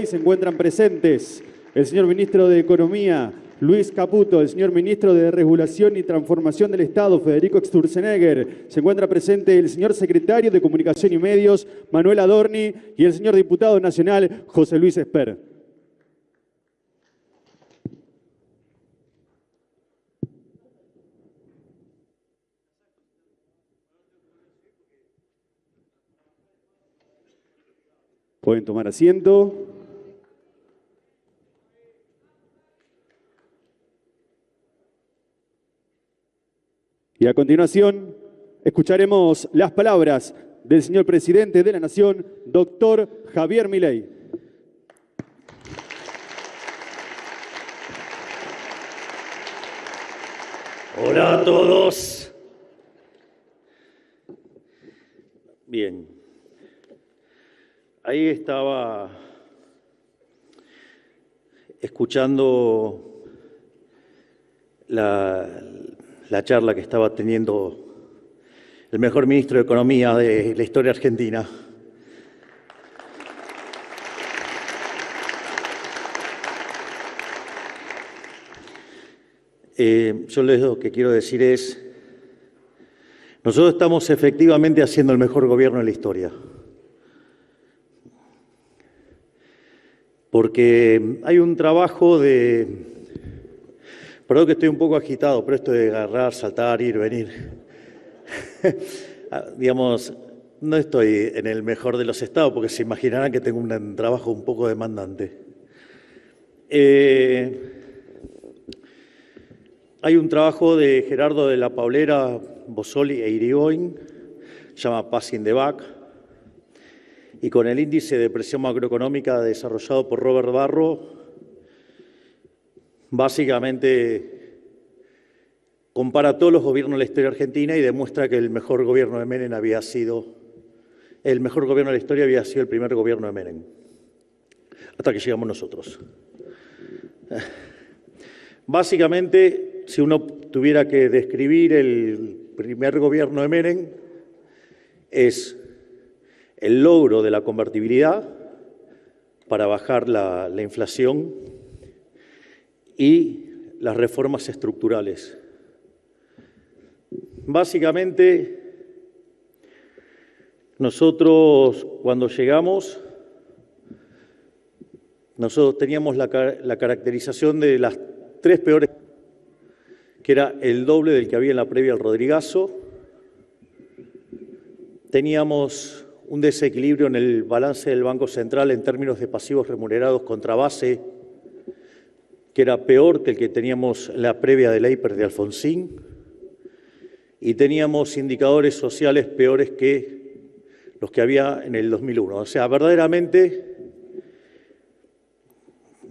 Se encuentran presentes el señor Ministro de Economía, Luis Caputo, el señor Ministro de Regulación y Transformación del Estado, Federico Sturzenegger. Se encuentra presente el señor Secretario de Comunicación y Medios, Manuel Adorni, y el señor Diputado Nacional, José Luis Esper. Pueden tomar asiento. Y a continuación, escucharemos las palabras del señor Presidente de la Nación, doctor Javier Milei. Hola a todos. Bien. Ahí estaba escuchando la charla que estaba teniendo el mejor ministro de Economía de la historia argentina. Yo lo que quiero decir es, nosotros estamos efectivamente haciendo el mejor gobierno de la historia. Porque hay un trabajo de... Perdón que estoy un poco agitado, pero esto de agarrar, saltar, ir, venir. Digamos, no estoy en el mejor de los estados, porque se imaginarán que tengo un trabajo un poco demandante. Hay un trabajo de Gerardo de la Paulera, Bossoli e Irigoyen, se llama Passing the Buck, y con el índice de presión macroeconómica desarrollado por Robert Barro, básicamente compara todos los gobiernos de la historia argentina y demuestra que el mejor gobierno de Menem había sido, el mejor gobierno de la historia había sido el primer gobierno de Menem, hasta que llegamos nosotros. Básicamente, si uno tuviera que describir el primer gobierno de Menem, es el logro de la convertibilidad para bajar la inflación y las reformas estructurales. Básicamente, nosotros cuando llegamos, nosotros teníamos la caracterización de las tres peores, que era el doble del que había en la previa al Rodrigazo. Teníamos un desequilibrio en el balance del Banco Central en términos de pasivos remunerados contra base, que era peor que el que teníamos en la previa de la hiper de Alfonsín, y teníamos indicadores sociales peores que los que había en el 2001. O sea, verdaderamente,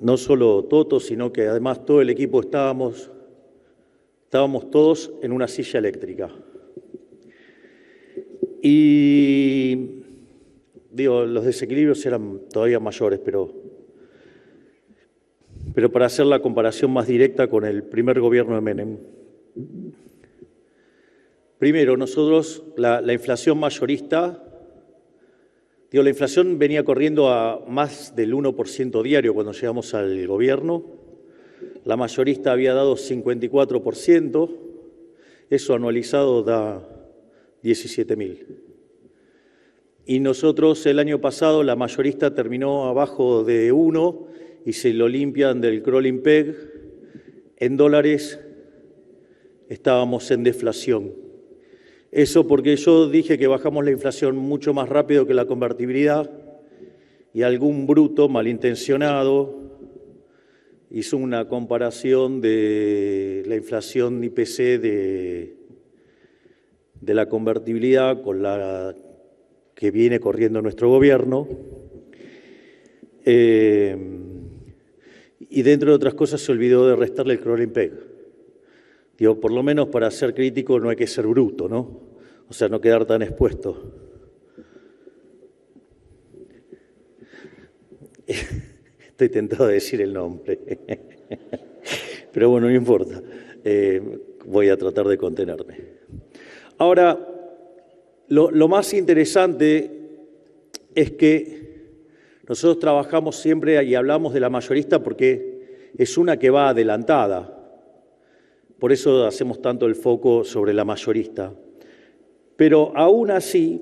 no solo Toto, sino que además todo el equipo estábamos todos en una silla eléctrica. Y digo, los desequilibrios eran todavía mayores, pero para hacer la comparación más directa con el primer gobierno de Menem. Primero, nosotros, la inflación mayorista, la inflación venía corriendo a más del 1% diario cuando llegamos al gobierno. La mayorista había dado 54%, eso anualizado da 17.000. Y nosotros el año pasado la mayorista terminó abajo de 1 y se lo limpian del crawling peg. En dólares estábamos en deflación. Eso porque yo dije que bajamos la inflación mucho más rápido que la convertibilidad y algún bruto malintencionado hizo una comparación de la inflación IPC de la convertibilidad con la que viene corriendo nuestro gobierno. Y dentro de otras cosas se olvidó de restarle el crawling peg. Digo, por lo menos para ser crítico no hay que ser bruto, ¿no? O sea, no quedar tan expuesto. Estoy tentado de decir el nombre. Pero bueno, no importa. Voy a tratar de contenerme. Ahora, lo más interesante es que Nosotros trabajamos siempre y hablamos de la mayorista porque es una que va adelantada. Por eso hacemos tanto el foco sobre la mayorista. Pero aún así,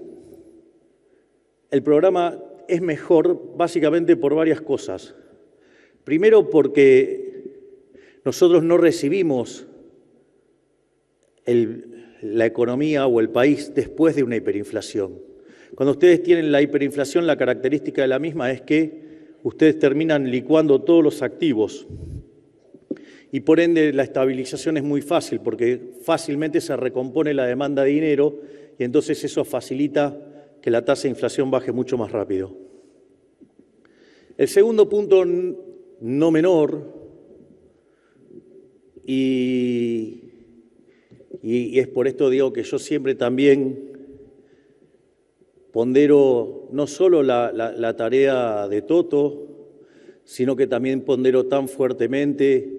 el programa es mejor básicamente por varias cosas. Primero porque nosotros no recibimos la economía o el país después de una hiperinflación. Cuando ustedes tienen la hiperinflación, la característica de la misma es que ustedes terminan licuando todos los activos y por ende la estabilización es muy fácil porque fácilmente se recompone la demanda de dinero y entonces eso facilita que la tasa de inflación baje mucho más rápido. El segundo punto no menor y es por esto digo que yo siempre también pondero no solo la tarea de Toto, sino que también pondero tan fuertemente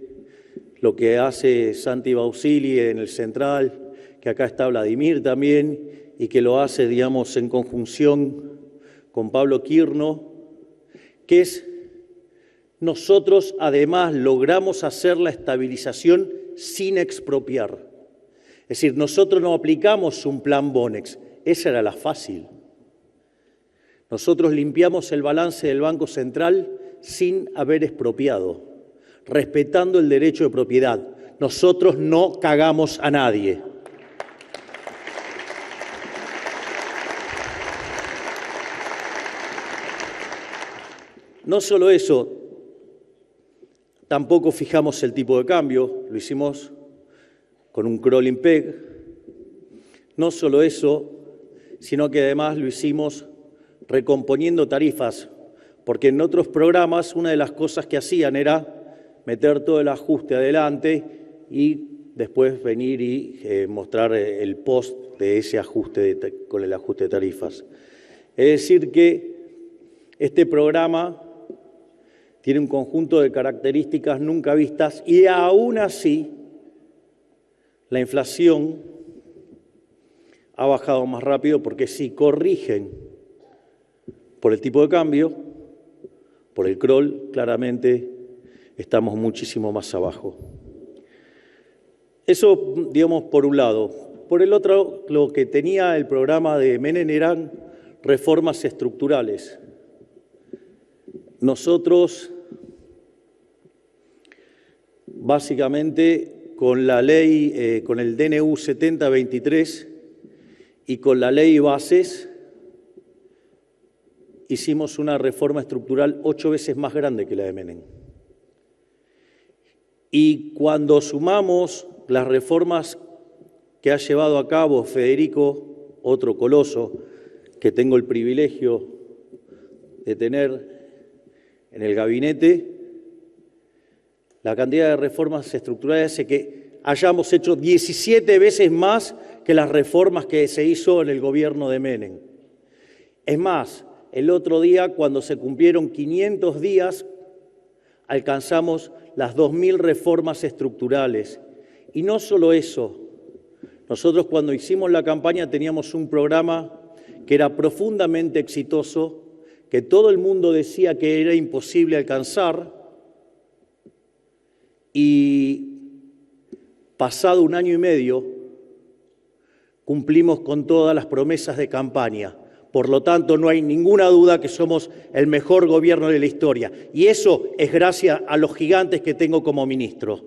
lo que hace Santi Bausili en el Central, que acá está Vladimir también, y que lo hace, digamos, en conjunción con Pablo Quirno, que es nosotros además logramos hacer la estabilización sin expropiar. Es decir, nosotros no aplicamos un plan Bonex, esa era la fácil. Nosotros limpiamos el balance del Banco Central sin haber expropiado, respetando el derecho de propiedad. Nosotros no cagamos a nadie. No solo eso, tampoco fijamos el tipo de cambio, lo hicimos con un crawling peg. No solo eso, sino que además lo hicimos recomponiendo tarifas, porque en otros programas una de las cosas que hacían era meter todo el ajuste adelante y después venir y mostrar el post de ese ajuste con el ajuste de tarifas. Es decir que este programa tiene un conjunto de características nunca vistas y aún así la inflación ha bajado más rápido porque si corrigen por el tipo de cambio, por el crawl, claramente estamos muchísimo más abajo. Eso, digamos, por un lado. Por el otro, lo que tenía el programa de Menem eran reformas estructurales. Nosotros, básicamente, con la ley, con el DNU 7023 y con la ley bases, hicimos una reforma estructural 8 veces más grande que la de Menem. Y cuando sumamos las reformas que ha llevado a cabo Federico, otro coloso que tengo el privilegio de tener en el gabinete, la cantidad de reformas estructurales hace que hayamos hecho 17 veces más que las reformas que se hizo en el gobierno de Menem. Es más, el otro día, cuando se cumplieron 500 días, alcanzamos las 2.000 reformas estructurales. Y no solo eso, nosotros cuando hicimos la campaña teníamos un programa que era profundamente exitoso, que todo el mundo decía que era imposible alcanzar, y pasado 1 año y medio cumplimos con todas las promesas de campaña. Por lo tanto, no hay ninguna duda que somos el mejor gobierno de la historia. Y eso es gracias a los gigantes que tengo como ministro.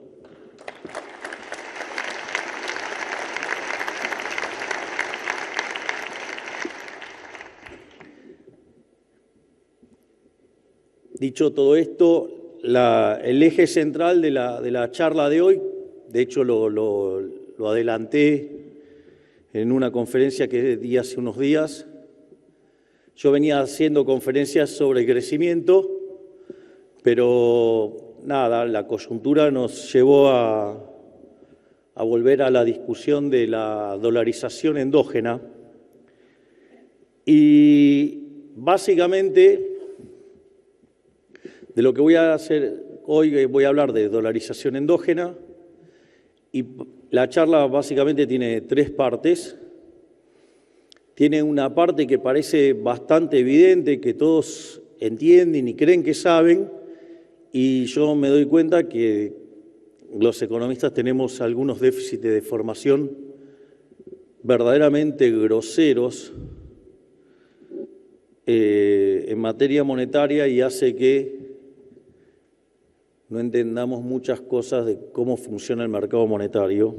Dicho todo esto, el eje central de la charla de hoy, de hecho lo adelanté en una conferencia que di hace unos días. Yo venía haciendo conferencias sobre crecimiento, pero nada, la coyuntura nos llevó a volver a la discusión de la dolarización endógena. Y básicamente, de lo que voy a hacer hoy, voy a hablar de dolarización endógena, y la charla básicamente tiene 3 partes. Tiene una parte que parece bastante evidente, que todos entienden y creen que saben, y yo me doy cuenta que los economistas tenemos algunos déficits de formación verdaderamente groseros en materia monetaria y hace que no entendamos muchas cosas de cómo funciona el mercado monetario.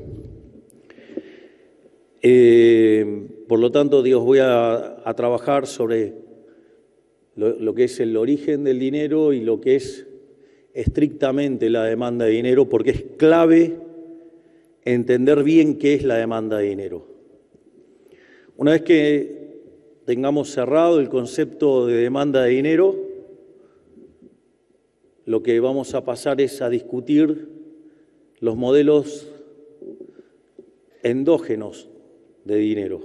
Por lo tanto, voy a trabajar sobre lo que es el origen del dinero y lo que es estrictamente la demanda de dinero, porque es clave entender bien qué es la demanda de dinero. Una vez que tengamos cerrado el concepto de demanda de dinero, lo que vamos a pasar es a discutir los modelos endógenos de dinero.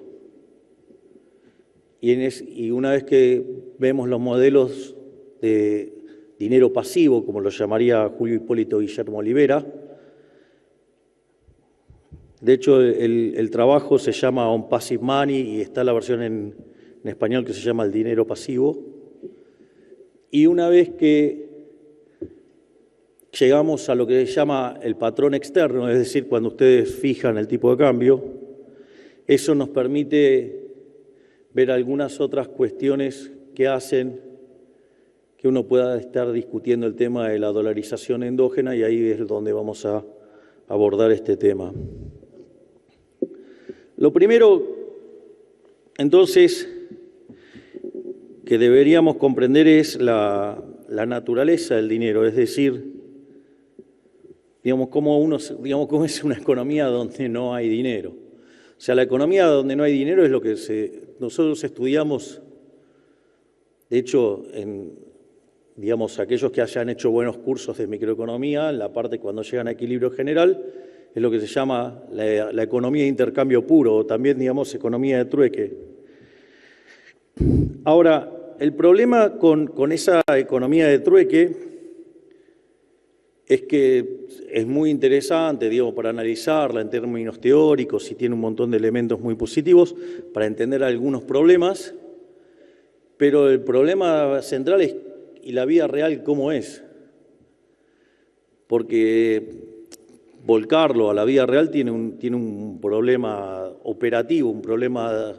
Y una vez que vemos los modelos de dinero pasivo, como lo llamaría Julio Hipólito Guillermo Olivera, de hecho el trabajo se llama On Passive Money y está la versión en español que se llama el dinero pasivo. Y una vez que llegamos a lo que se llama el patrón externo, es decir, cuando ustedes fijan el tipo de cambio, eso nos permite ver algunas otras cuestiones que hacen que uno pueda estar discutiendo el tema de la dolarización endógena, y ahí es donde vamos a abordar este tema. Lo primero, entonces, que deberíamos comprender es la naturaleza del dinero, es decir, cómo es una economía donde no hay dinero. O sea, la economía donde no hay dinero es lo que nosotros estudiamos, de hecho, aquellos que hayan hecho buenos cursos de microeconomía, en la parte cuando llegan a equilibrio general, es lo que se llama la economía de intercambio puro, o también, economía de trueque. Ahora, el problema con esa economía de trueque es que es muy interesante, para analizarla en términos teóricos y tiene un montón de elementos muy positivos para entender algunos problemas, pero el problema central es, ¿y la vida real cómo es? Porque volcarlo a la vida real tiene un problema operativo, un problema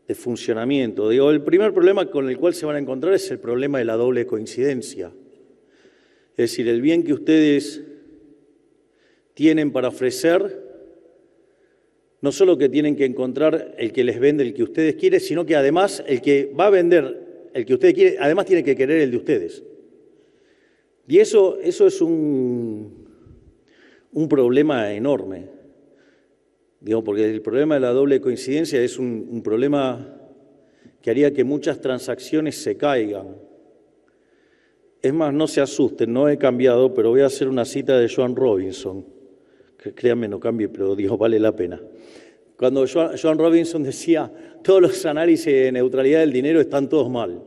de funcionamiento. El primer problema con el cual se van a encontrar es el problema de la doble coincidencia. Es decir, el bien que ustedes tienen para ofrecer, no solo que tienen que encontrar el que les vende el que ustedes quieren, sino que además el que va a vender el que ustedes quieren, además tiene que querer el de ustedes. Y eso es un problema enorme, porque el problema de la doble coincidencia es un problema que haría que muchas transacciones se caigan. Es más, no se asusten, no he cambiado, pero voy a hacer una cita de Joan Robinson, que créanme, no cambie, pero vale la pena. Cuando Joan Robinson decía, todos los análisis de neutralidad del dinero están todos mal.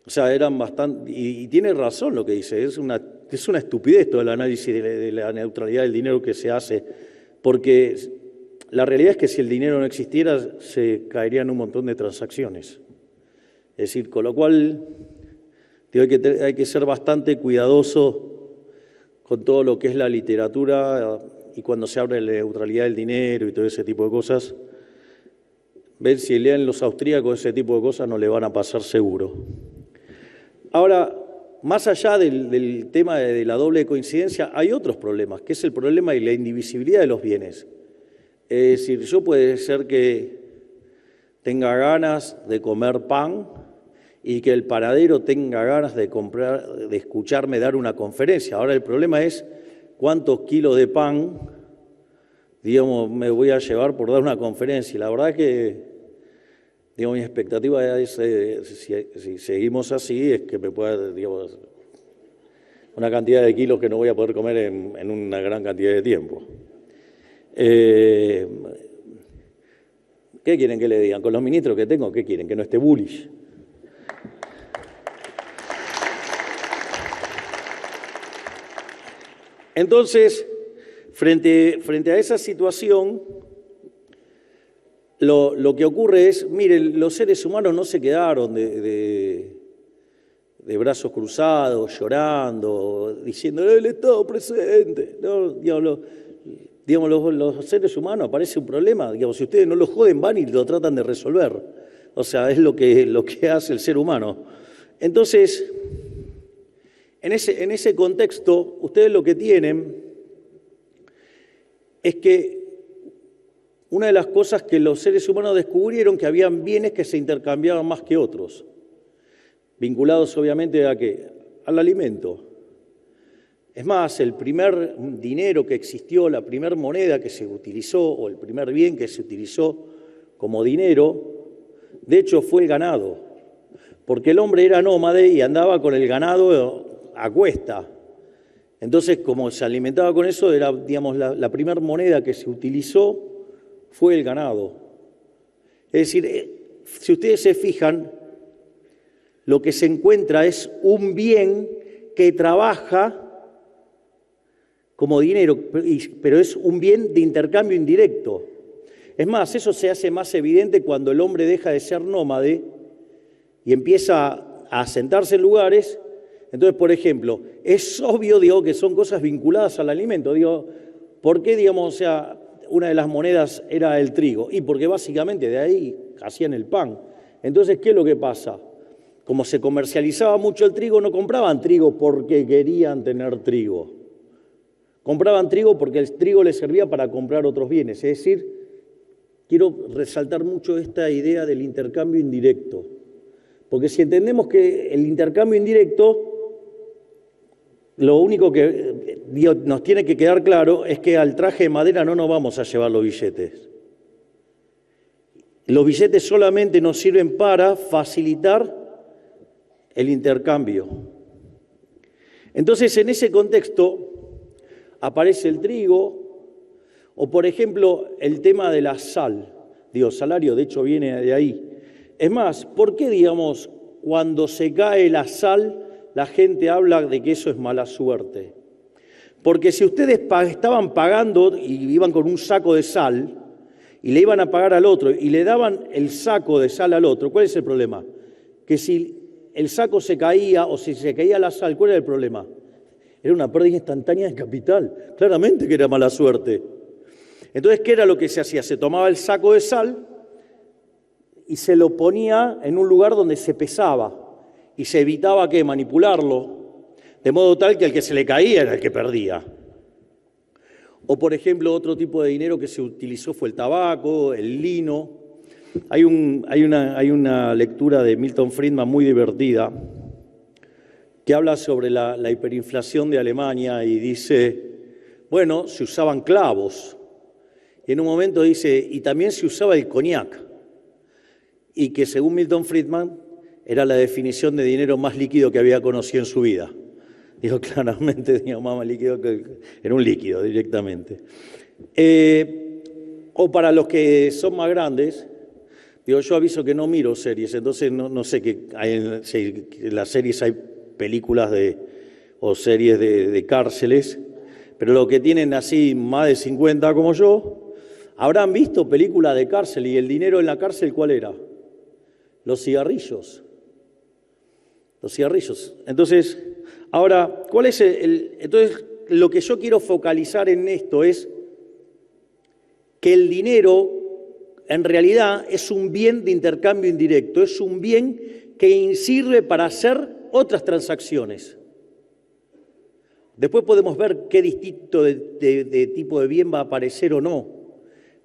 O sea, eran bastante, y tiene razón lo que dice, es una estupidez todo el análisis de la neutralidad del dinero que se hace, porque la realidad es que si el dinero no existiera, se caerían un montón de transacciones. Es decir, con lo cual hay que ser bastante cuidadoso con todo lo que es la literatura y cuando se habla de la neutralidad del dinero y todo ese tipo de cosas, ver si leen los austríacos ese tipo de cosas no le van a pasar seguro. Ahora, más allá del tema de la doble coincidencia, hay otros problemas, que es el problema de la indivisibilidad de los bienes. Es decir, yo puede ser que tenga ganas de comer pan y que el panadero tenga ganas de escucharme dar una conferencia. Ahora el problema es cuántos kilos de pan, me voy a llevar por dar una conferencia. Y la verdad es que, mi expectativa es, si seguimos así, es que me pueda, una cantidad de kilos que no voy a poder comer en una gran cantidad de tiempo. ¿Qué quieren que le digan? Con los ministros que tengo, ¿qué quieren? Que no esté bullish. Entonces, frente a esa situación, lo que ocurre es, miren, los seres humanos no se quedaron de de brazos cruzados, llorando, diciendo, el Estado presente. No, digamos, los seres humanos, aparece un problema, digamos, si ustedes no lo joden, van y lo tratan de resolver. O sea, es lo que hace el ser humano. Entonces, en ese contexto, ustedes lo que tienen es que una de las cosas que los seres humanos descubrieron, que habían bienes que se intercambiaban más que otros, vinculados obviamente ¿a qué? Al alimento. Es más, el primer dinero que existió, la primera moneda que se utilizó, o el primer bien que se utilizó como dinero, de hecho fue el ganado, porque el hombre era nómade y andaba con el ganado a cuesta. Entonces, como se alimentaba con eso, era, digamos, la primera moneda que se utilizó fue el ganado. Es decir, si ustedes se fijan, lo que se encuentra es un bien que trabaja como dinero, pero es un bien de intercambio indirecto. Es más, eso se hace más evidente cuando el hombre deja de ser nómade y empieza a asentarse en lugares. Entonces, por ejemplo, es obvio, digo, que son cosas vinculadas al alimento. Digo, ¿por qué, digamos, o sea, una de las monedas era el trigo? Y porque básicamente de ahí hacían el pan. Entonces, ¿qué es lo que pasa? Como se comercializaba mucho el trigo, no compraban trigo porque querían tener trigo. Compraban trigo porque el trigo les servía para comprar otros bienes. Es decir, quiero resaltar mucho esta idea del intercambio indirecto. Porque si entendemos que el intercambio indirecto, lo único que nos tiene que quedar claro es que al traje de madera no nos vamos a llevar los billetes. Los billetes solamente nos sirven para facilitar el intercambio. Entonces, en ese contexto aparece el trigo, o por ejemplo, el tema de la sal. Digo, salario, de hecho, viene de ahí. Es más, ¿por qué, digamos, cuando se cae la sal, la gente habla de que eso es mala suerte? Porque si ustedes estaban pagando y iban con un saco de sal y le iban a pagar al otro y le daban el saco de sal al otro, ¿cuál es el problema? Que si el saco se caía o si se caía la sal, ¿cuál era el problema? Era una pérdida instantánea de capital. Claramente que era mala suerte. Entonces, ¿qué era lo que se hacía? Se tomaba el saco de sal y se lo ponía en un lugar donde se pesaba y se evitaba que manipularlo, de modo tal que el que se le caía era el que perdía. O, por ejemplo, otro tipo de dinero que se utilizó fue el tabaco, el lino. Hay una lectura de Milton Friedman muy divertida que habla sobre la hiperinflación de Alemania y dice, bueno, se usaban clavos. Y en un momento dice, y también se usaba el coñac. Y que según Milton Friedman era la definición de dinero más líquido que había conocido en su vida. Digo, claramente, digo, más líquido que era un líquido directamente. O para los que son más grandes, digo, yo aviso que no miro series, entonces no sé si en las series hay películas o series de cárceles, pero los que tienen así más de 50 como yo, habrán visto películas de cárcel y el dinero en la cárcel, ¿cuál era? Los cigarrillos. Los cigarrillos. Entonces, ahora, ¿cuál es entonces, lo que yo quiero focalizar en esto es que el dinero en realidad es un bien de intercambio indirecto, es un bien que sirve para hacer otras transacciones. Después podemos ver qué distinto de tipo de bien va a aparecer o no,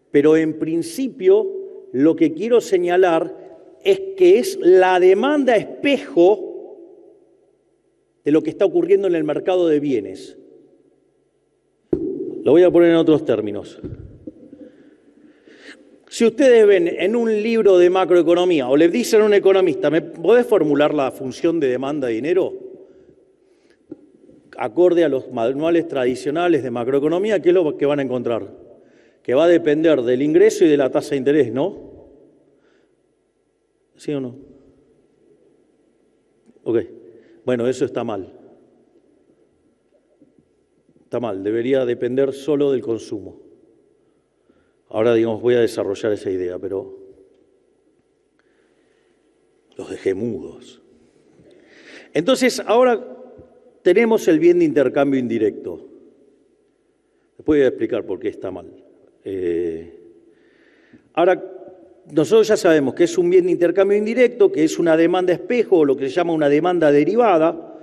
pero en principio lo que quiero señalar es que es la demanda espejo de lo que está ocurriendo en el mercado de bienes. Lo voy a poner en otros términos. Si ustedes ven en un libro de macroeconomía o le dicen a un economista, ¿me podés formular la función de demanda de dinero? Acorde a los manuales tradicionales de macroeconomía, ¿qué es lo que van a encontrar? Que va a depender del ingreso y de la tasa de interés, ¿no? ¿Sí o no? Ok. Bueno, eso está mal. Está mal, debería depender solo del consumo. Ahora, digamos, voy a desarrollar esa idea, pero los dejé mudos. Entonces, ahora tenemos el bien de intercambio indirecto. Después voy a explicar por qué está mal. Ahora, nosotros ya sabemos que es un bien de intercambio indirecto, que es una demanda espejo, o lo que se llama una demanda derivada,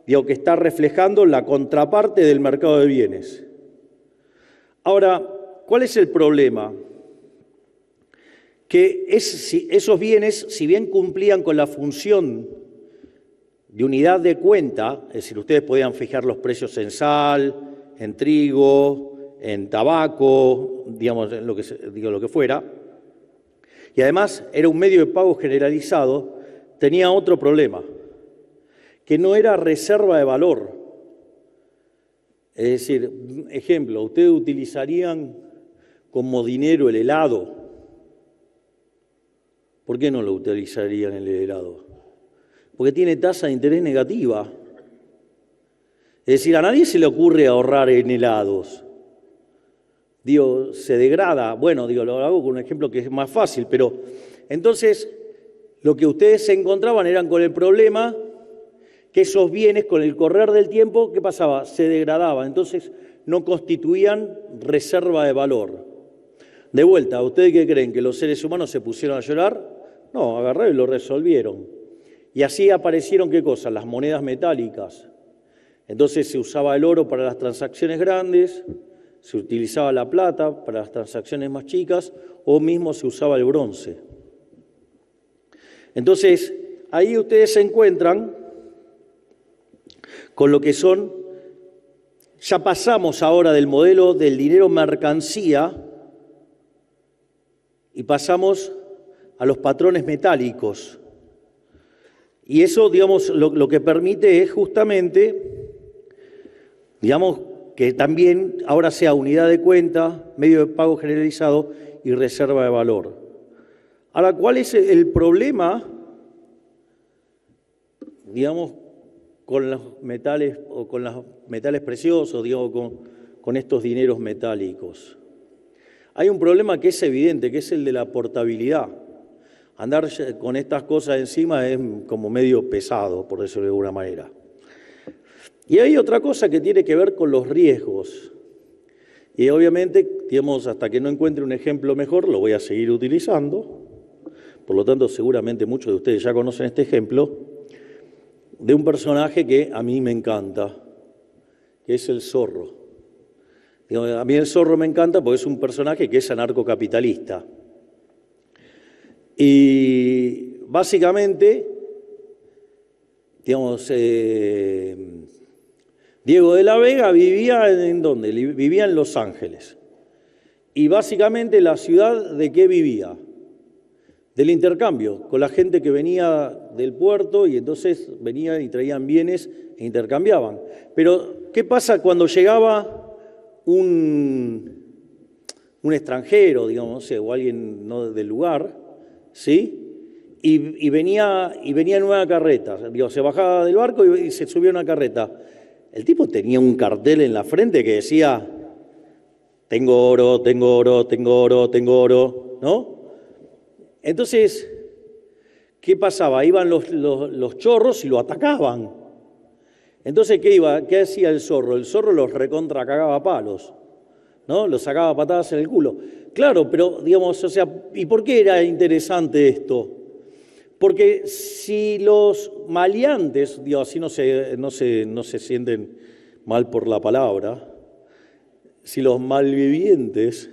digo, que está reflejando la contraparte del mercado de bienes. Ahora, ¿cuál es el problema? Que esos bienes, si bien cumplían con la función de unidad de cuenta, es decir, ustedes podían fijar los precios en sal, en trigo, en tabaco, digamos, en lo que fuera, y además era un medio de pago generalizado, tenía otro problema, que no era reserva de valor. Es decir, ejemplo, ustedes utilizarían como dinero el helado. ¿Por qué no lo utilizarían el helado? Porque tiene tasa de interés negativa. Es decir, a nadie se le ocurre ahorrar en helados. Digo, se degrada. Bueno, digo, lo hago con un ejemplo que es más fácil, pero entonces lo que ustedes se encontraban eran con el problema que esos bienes, con el correr del tiempo, ¿qué pasaba? Se degradaban, entonces no constituían reserva de valor. De vuelta, ¿ustedes qué creen? ¿Que los seres humanos se pusieron a llorar? No, agarraron y lo resolvieron. Y así aparecieron, ¿qué cosas? Las monedas metálicas. Entonces se usaba el oro para las transacciones grandes, se utilizaba la plata para las transacciones más chicas, o mismo se usaba el bronce. Entonces, ahí ustedes se encuentran con lo que son, ya pasamos ahora del modelo del dinero mercancía y pasamos a los patrones metálicos. Y eso, digamos, lo que permite es justamente, digamos, que también ahora sea unidad de cuenta, medio de pago generalizado y reserva de valor. Ahora, ¿cuál es el problema, digamos, con los metales o con los metales preciosos, digamos, con estos dineros metálicos? Hay un problema que es evidente, que es el de la portabilidad. Andar con estas cosas encima es como medio pesado, por decirlo de alguna manera. Y hay otra cosa que tiene que ver con los riesgos. Y obviamente, digamos, hasta que no encuentre un ejemplo mejor, lo voy a seguir utilizando. Por lo tanto, seguramente muchos de ustedes ya conocen este ejemplo de un personaje que a mí me encanta, que es el zorro. A mí el zorro me encanta porque es un personaje que es anarcocapitalista. Y básicamente, digamos, Diego de la Vega vivía ¿en dónde? Vivía en Los Ángeles. Y básicamente la ciudad, ¿de qué vivía? Del intercambio, con la gente que venía del puerto y entonces venían y traían bienes e intercambiaban. Pero, ¿qué pasa cuando llegaba un extranjero, digamos, no sé, o alguien no del lugar, ¿sí? Y venía en una carreta, digo, se bajaba del barco y se subía a una carreta. El tipo tenía un cartel en la frente que decía, tengo oro, tengo oro, tengo oro, tengo oro, ¿no? Entonces, ¿qué pasaba? Iban los chorros y lo atacaban. Entonces, ¿qué hacía el zorro? El zorro los recontra cagaba a palos, ¿no? Los sacaba patadas en el culo. Claro, pero, digamos, o sea, ¿y por qué era interesante esto? Porque si los maleantes, digo, así no se sienten mal por la palabra, si los malvivientes,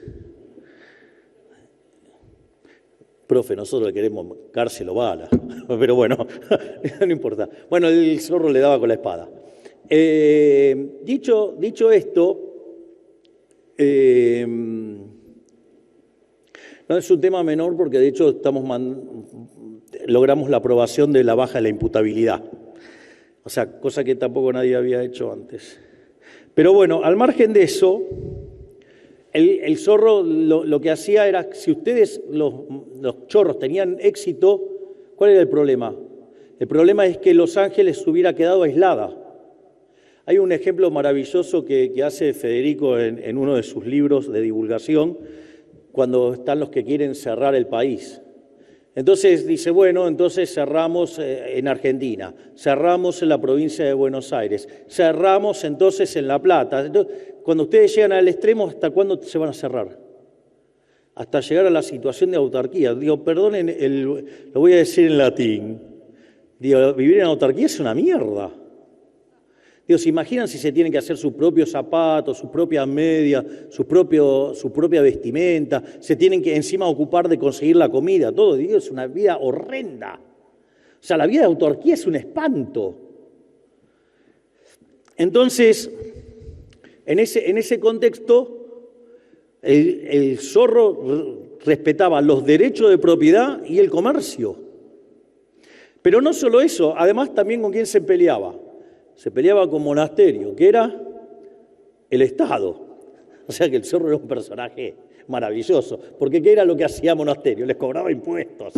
profe, nosotros le queremos cárcel o bala, pero bueno, no importa. Bueno, el zorro le daba con la espada. Dicho esto, no es un tema menor porque de hecho logramos la aprobación de la baja de la imputabilidad. O sea, cosa que tampoco nadie había hecho antes. Pero bueno, al margen de eso, el zorro lo que hacía era, si ustedes, los chorros, tenían éxito, ¿cuál era el problema? El problema es que Los Ángeles hubiera quedado aislada. Hay un ejemplo maravilloso que hace Federico en uno de sus libros de divulgación, cuando están los que quieren cerrar el país. Entonces dice, bueno, entonces cerramos en Argentina, cerramos en la provincia de Buenos Aires, cerramos entonces en La Plata. Entonces, cuando ustedes llegan al extremo, ¿hasta cuándo se van a cerrar? Hasta llegar a la situación de autarquía. Digo, perdonen, lo voy a decir en latín. Digo, vivir en autarquía es una mierda. Digo, ¿se imaginan si se tienen que hacer sus propios zapatos, sus propias medias, su propia vestimenta? Se tienen que encima ocupar de conseguir la comida, todo. Digo, es una vida horrenda. O sea, la vida de autarquía es un espanto. Entonces, en ese contexto, el zorro respetaba los derechos de propiedad y el comercio. Pero no solo eso, además también con quién se peleaba. Se peleaba con monasterio, que era el Estado. O sea que el zorro era un personaje maravilloso, porque ¿qué era lo que hacía monasterio? Les cobraba impuestos.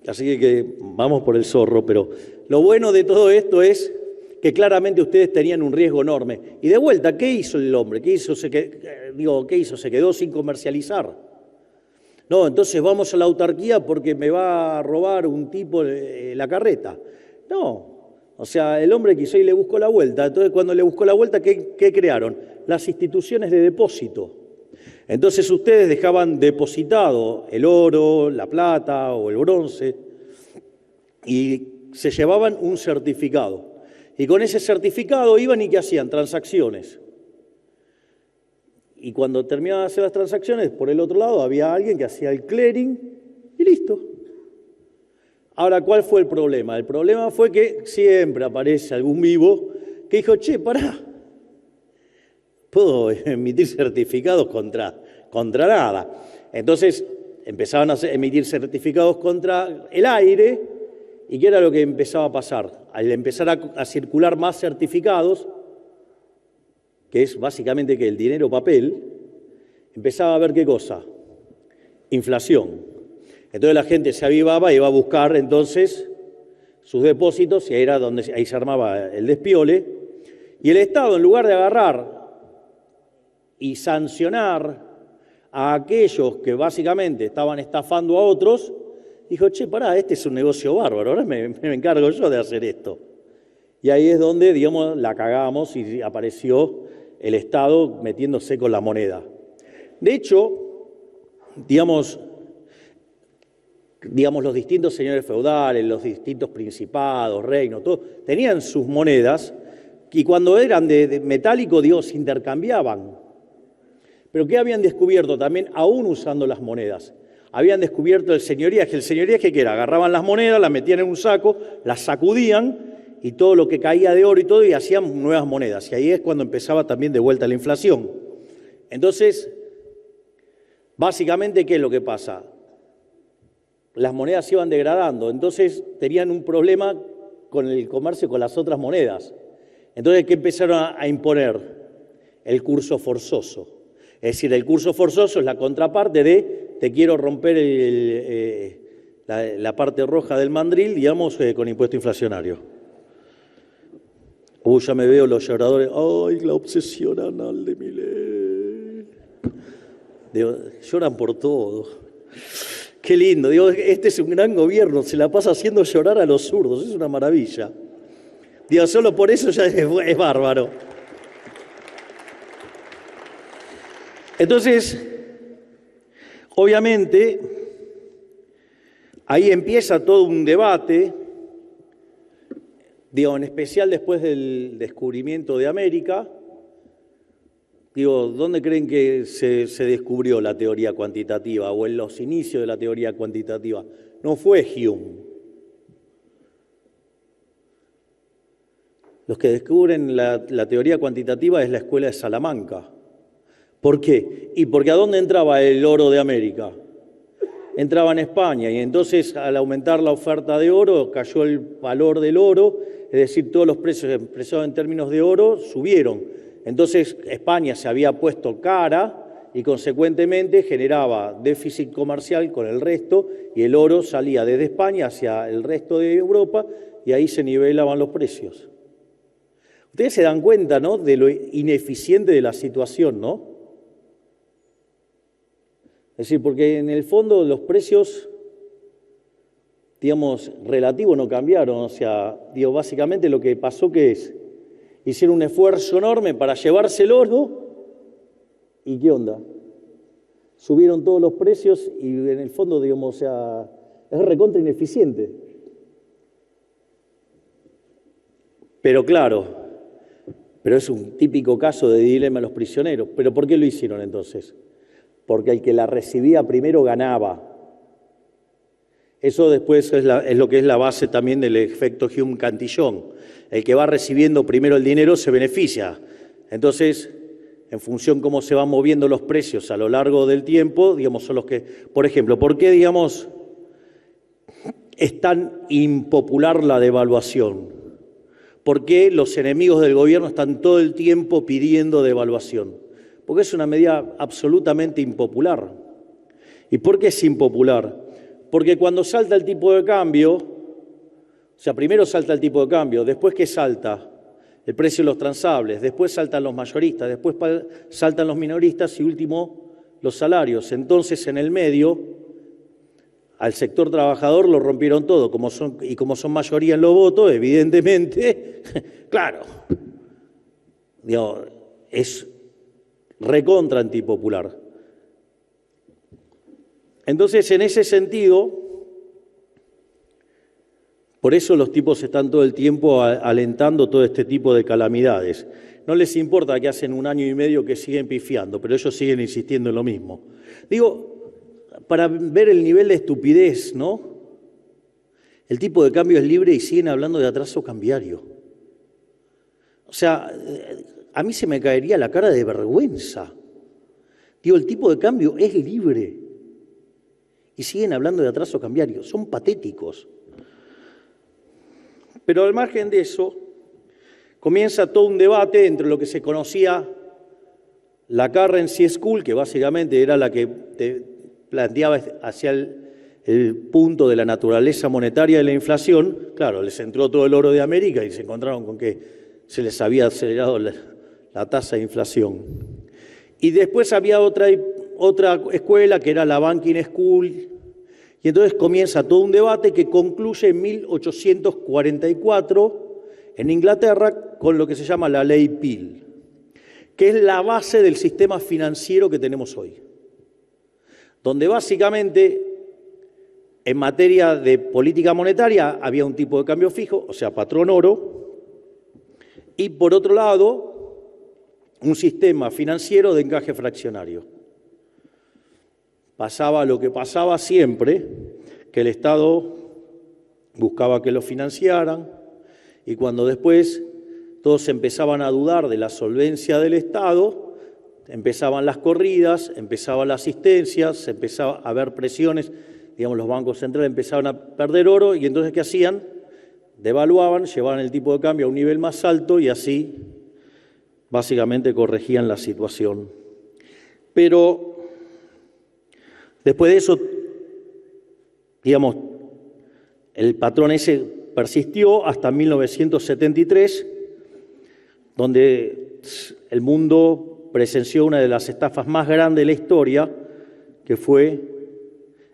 Así que vamos por el zorro, pero lo bueno de todo esto es que claramente ustedes tenían un riesgo enorme. Y de vuelta, ¿qué hizo el hombre? ¿Qué hizo? Se quedó sin comercializar. No, entonces vamos a la autarquía porque me va a robar un tipo la carreta. No. O sea, el hombre quiso y le buscó la vuelta. Entonces, cuando le buscó la vuelta, ¿qué crearon? Las instituciones de depósito. Entonces, ustedes dejaban depositado el oro, la plata o el bronce y se llevaban un certificado. Y con ese certificado iban y ¿qué hacían? Transacciones. Y cuando terminaban de hacer las transacciones, por el otro lado había alguien que hacía el clearing y listo. Ahora, ¿cuál fue el problema? El problema fue que siempre aparece algún vivo que dijo, che, pará, puedo emitir certificados contra nada. Entonces empezaban a emitir certificados contra el aire, ¿y qué era lo que empezaba a pasar? Al empezar a circular más certificados, que es básicamente que el dinero papel, empezaba a haber ¿qué cosa? Inflación. Entonces la gente se avivaba y iba a buscar entonces sus depósitos y ahí se armaba el despiole. Y el Estado, en lugar de agarrar y sancionar a aquellos que básicamente estaban estafando a otros, dijo, che, pará, este es un negocio bárbaro, ahora me encargo yo de hacer esto. Y ahí es donde, digamos, la cagamos y apareció el Estado metiéndose con la moneda. De hecho, digamos, los distintos señores feudales, los distintos principados, reinos, todos tenían sus monedas y cuando eran de metálico, se intercambiaban. Pero ¿qué habían descubierto también, aún usando las monedas? Habían descubierto el señoriaje. El señoriaje, ¿qué era? Agarraban las monedas, las metían en un saco, las sacudían y todo lo que caía de oro y todo, y hacían nuevas monedas. Y ahí es cuando empezaba también de vuelta la inflación. Entonces, básicamente, ¿qué es lo que pasa? Las monedas se iban degradando, entonces tenían un problema con el comercio con las otras monedas. Entonces, ¿qué empezaron a imponer? El curso forzoso. Es decir, el curso forzoso es la contraparte de te quiero romper la parte roja del mandril, digamos, con impuesto inflacionario. Ya me veo los lloradores, ¡ay, la obsesión anal de Milei! Lloran por todo. Qué lindo, este es un gran gobierno, se la pasa haciendo llorar a los zurdos, es una maravilla. Solo por eso ya es bárbaro. Entonces, obviamente, ahí empieza todo un debate, en especial después del descubrimiento de América. ¿Dónde creen que se descubrió la teoría cuantitativa o en los inicios de la teoría cuantitativa? No fue Hume. Los que descubren la teoría cuantitativa es la Escuela de Salamanca. ¿Por qué? Y porque ¿a dónde entraba el oro de América? Entraba en España y entonces al aumentar la oferta de oro cayó el valor del oro, es decir, todos los precios expresados en términos de oro subieron. Entonces España se había puesto cara y consecuentemente generaba déficit comercial con el resto y el oro salía desde España hacia el resto de Europa y ahí se nivelaban los precios. Ustedes se dan cuenta, ¿no?, de lo ineficiente de la situación, ¿no? Es decir, porque en el fondo los precios digamos, relativo no cambiaron. O sea, digo, básicamente lo que pasó que es, hicieron un esfuerzo enorme para llevarse el oro, ¿y qué onda? Subieron todos los precios y en el fondo, digamos, o sea, es recontra ineficiente. Pero claro, pero es un típico caso de dilema de los prisioneros. ¿Pero por qué lo hicieron entonces? Porque el que la recibía primero ganaba. Eso después es lo que es la base también del efecto Hume-Cantillon. El que va recibiendo primero el dinero se beneficia. Entonces, en función cómo se van moviendo los precios a lo largo del tiempo, digamos, son los que, por ejemplo, ¿por qué, digamos, es tan impopular la devaluación? ¿Por qué los enemigos del gobierno están todo el tiempo pidiendo devaluación? Porque es una medida absolutamente impopular. ¿Y por qué es impopular? Porque cuando salta el tipo de cambio, o sea, primero salta el tipo de cambio, después que salta el precio de los transables, después saltan los mayoristas, después saltan los minoristas y último los salarios. Entonces, en el medio, al sector trabajador lo rompieron todo, como son mayoría en los votos, evidentemente, claro, digo, es recontra antipopular. Entonces, en ese sentido, por eso los tipos están todo el tiempo alentando todo este tipo de calamidades. No les importa que hacen 1 año y medio que siguen pifiando, pero ellos siguen insistiendo en lo mismo. Digo, para ver el nivel de estupidez, ¿no? El tipo de cambio es libre y siguen hablando de atraso cambiario. O sea, a mí se me caería la cara de vergüenza. Digo, el tipo de cambio es libre y siguen hablando de atraso cambiario. Son patéticos. Pero al margen de eso, comienza todo un debate entre lo que se conocía la Currency School, que básicamente era la que planteaba hacia el punto de la naturaleza monetaria de la inflación. Claro, les entró todo el oro de América y se encontraron con que se les había acelerado la tasa de inflación. Y después había otra escuela que era la Banking School, y entonces comienza todo un debate que concluye en 1844 en Inglaterra con lo que se llama la Ley Peel, que es la base del sistema financiero que tenemos hoy, donde básicamente en materia de política monetaria había un tipo de cambio fijo, o sea, patrón oro, y por otro lado un sistema financiero de encaje fraccionario. Pasaba lo que pasaba siempre, que el Estado buscaba que lo financiaran, y cuando después todos empezaban a dudar de la solvencia del Estado, empezaban las corridas, empezaba la asistencia, se empezaba a haber presiones, digamos, los bancos centrales empezaban a perder oro, y entonces, ¿qué hacían? Devaluaban, llevaban el tipo de cambio a un nivel más alto y así básicamente corregían la situación. Pero después de eso, digamos, el patrón ese persistió hasta 1973, donde el mundo presenció una de las estafas más grandes de la historia, que fue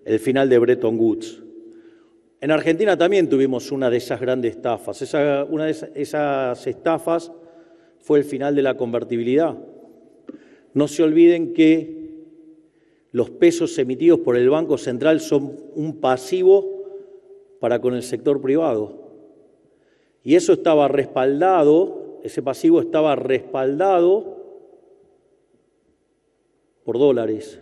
el final de Bretton Woods. En Argentina también tuvimos una de esas grandes estafas. Una de esas estafas fue el final de la convertibilidad. No se olviden que los pesos emitidos por el Banco Central son un pasivo para con el sector privado. Y eso estaba respaldado, ese pasivo estaba respaldado por dólares.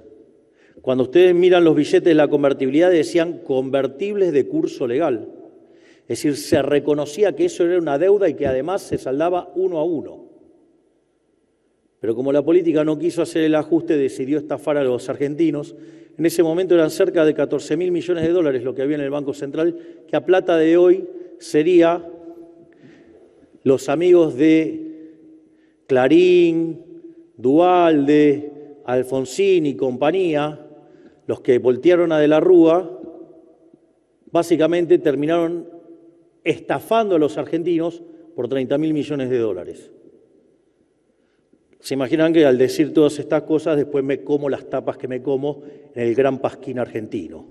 Cuando ustedes miran los billetes de la convertibilidad decían convertibles de curso legal. Es decir, se reconocía que eso era una deuda y que además se saldaba 1 a 1. Pero como la política no quiso hacer el ajuste, decidió estafar a los argentinos. En ese momento eran cerca de 14.000 millones de dólares lo que había en el Banco Central, que a plata de hoy sería los amigos de Clarín, Duhalde, Alfonsín y compañía, los que voltearon a De la Rúa, básicamente terminaron estafando a los argentinos por 30.000 millones de dólares. Se imaginan que al decir todas estas cosas, después me como las tapas que me como en el gran Pasquín argentino.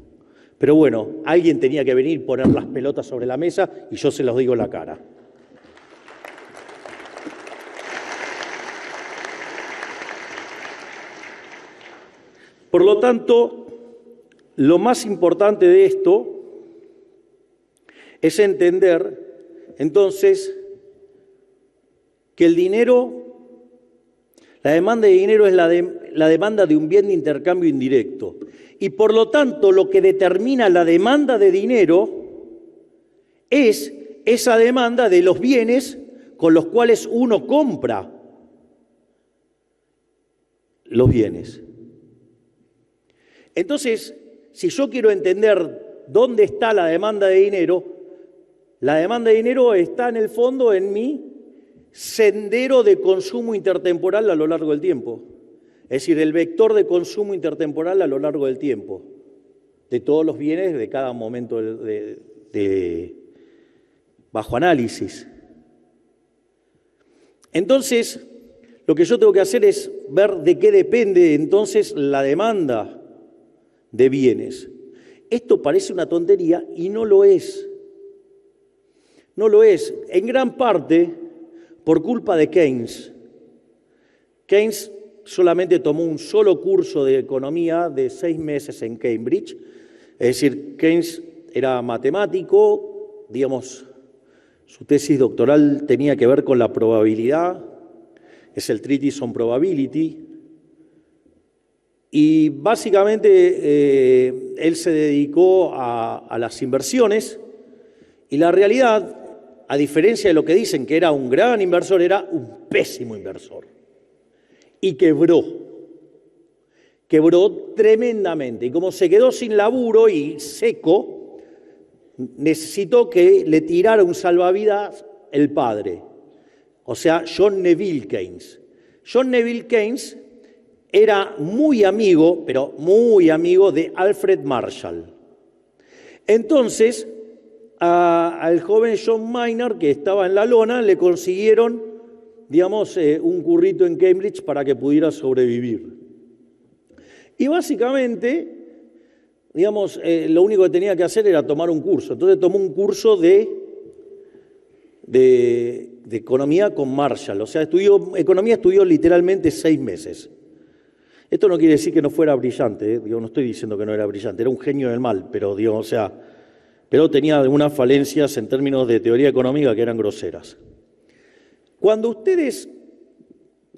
Pero bueno, alguien tenía que venir y poner las pelotas sobre la mesa y yo se los digo en la cara. Por lo tanto, lo más importante de esto es entender, entonces, que el dinero, la demanda de dinero es la demanda de un bien de intercambio indirecto. Y por lo tanto, lo que determina la demanda de dinero es esa demanda de los bienes con los cuales uno compra los bienes. Entonces, si yo quiero entender dónde está la demanda de dinero está en el fondo en mi sendero de consumo intertemporal a lo largo del tiempo. Es decir, el vector de consumo intertemporal a lo largo del tiempo, de todos los bienes de cada momento bajo análisis. Entonces, lo que yo tengo que hacer es ver de qué depende entonces la demanda de bienes. Esto parece una tontería y no lo es. No lo es, en gran parte por culpa de Keynes. Keynes solamente tomó un solo curso de economía de 6 meses en Cambridge. Es decir, Keynes era matemático, digamos, su tesis doctoral tenía que ver con la probabilidad, es el Treatise on Probability. Y básicamente él se dedicó a las inversiones y la realidad, a diferencia de lo que dicen que era un gran inversor, era un pésimo inversor. Y quebró tremendamente. Y como se quedó sin laburo y seco, necesitó que le tirara un salvavidas el padre, o sea, John Neville Keynes. John Neville Keynes era muy amigo, pero muy amigo de Alfred Marshall. Entonces, al joven John Maynard, que estaba en la lona, le consiguieron, digamos, un currito en Cambridge para que pudiera sobrevivir. Y básicamente, digamos, lo único que tenía que hacer era tomar un curso. Entonces tomó un curso de economía con Marshall. O sea, estudió literalmente 6 meses. Esto no quiere decir que no fuera brillante, digo, no estoy diciendo que no era brillante, era un genio del mal, pero, digo, o sea, pero tenía algunas falencias en términos de teoría económica que eran groseras. Cuando ustedes,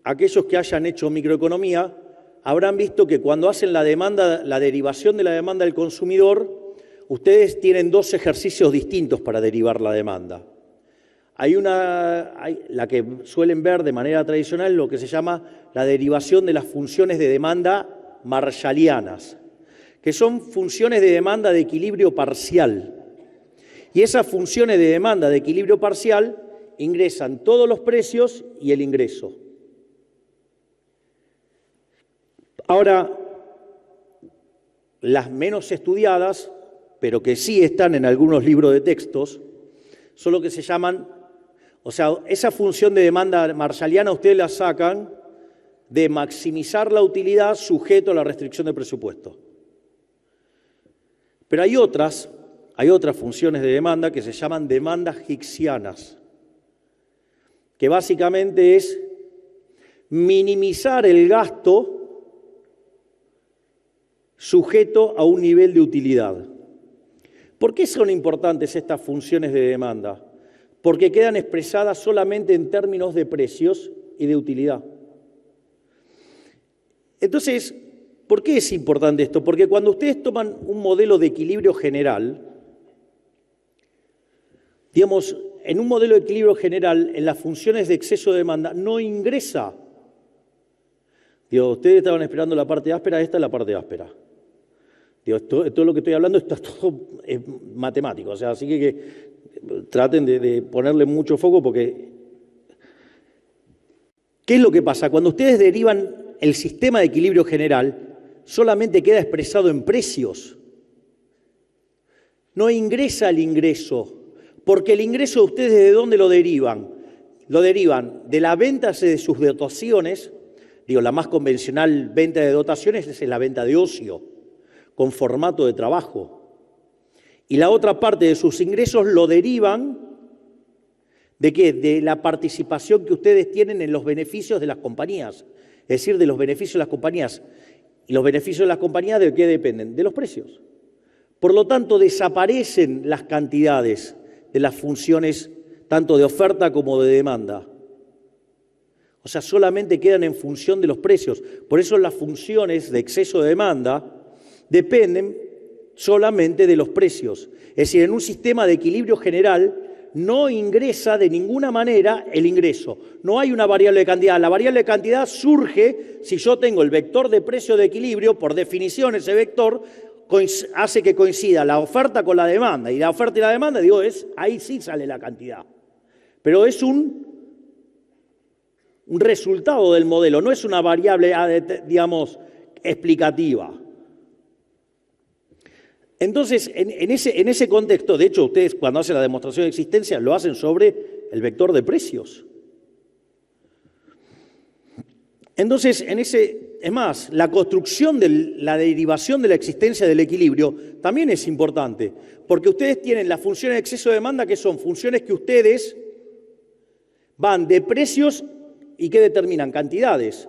aquellos que hayan hecho microeconomía, habrán visto que cuando hacen la derivación de la demanda del consumidor, ustedes tienen 2 ejercicios distintos para derivar la demanda. Hay la que suelen ver de manera tradicional, lo que se llama la derivación de las funciones de demanda marshallianas, que son funciones de demanda de equilibrio parcial. Y esas funciones de demanda de equilibrio parcial ingresan todos los precios y el ingreso. Ahora, las menos estudiadas, pero que sí están en algunos libros de textos, son lo que se llaman, o sea, esa función de demanda marshalliana ustedes la sacan de maximizar la utilidad sujeto a la restricción de presupuesto. Pero hay otras funciones de demanda que se llaman demandas hicksianas, que básicamente es minimizar el gasto sujeto a un nivel de utilidad. ¿Por qué son importantes estas funciones de demanda? Porque quedan expresadas solamente en términos de precios y de utilidad. Entonces, ¿por qué es importante esto? Porque cuando ustedes toman un modelo de equilibrio general, digamos, en un modelo de equilibrio general, en las funciones de exceso de demanda, no ingresa. Digo, ustedes estaban esperando la parte áspera, esta es la parte áspera. Digo, todo lo que estoy hablando está todo matemático, o sea, así que traten de ponerle mucho foco porque... ¿Qué es lo que pasa? Cuando ustedes derivan el sistema de equilibrio general, solamente queda expresado en precios. No ingresa el ingreso, porque el ingreso de ustedes, ¿de dónde lo derivan? Lo derivan de la venta de sus dotaciones. Digo, la más convencional venta de dotaciones es la venta de ocio, con formato de trabajo. Y la otra parte de sus ingresos lo derivan ¿de qué? De la participación que ustedes tienen en los beneficios de las compañías, es decir, de los beneficios de las compañías. ¿Y los beneficios de las compañías de qué dependen? De los precios. Por lo tanto, desaparecen las cantidades de las funciones tanto de oferta como de demanda. O sea, solamente quedan en función de los precios. Por eso las funciones de exceso de demanda dependen solamente de los precios. Es decir, en un sistema de equilibrio general no ingresa de ninguna manera el ingreso. No hay una variable de cantidad. La variable de cantidad surge si yo tengo el vector de precio de equilibrio. Por definición, ese vector hace que coincida la oferta con la demanda. Y la oferta y la demanda, digo, ahí sí sale la cantidad. Pero es un resultado del modelo, no es una variable, digamos, explicativa. Entonces, en ese contexto, de hecho, ustedes cuando hacen la demostración de existencia lo hacen sobre el vector de precios. Entonces, es más, la construcción de la derivación de la existencia del equilibrio también es importante, porque ustedes tienen las funciones de exceso de demanda, que son funciones que ustedes van de precios y que determinan cantidades.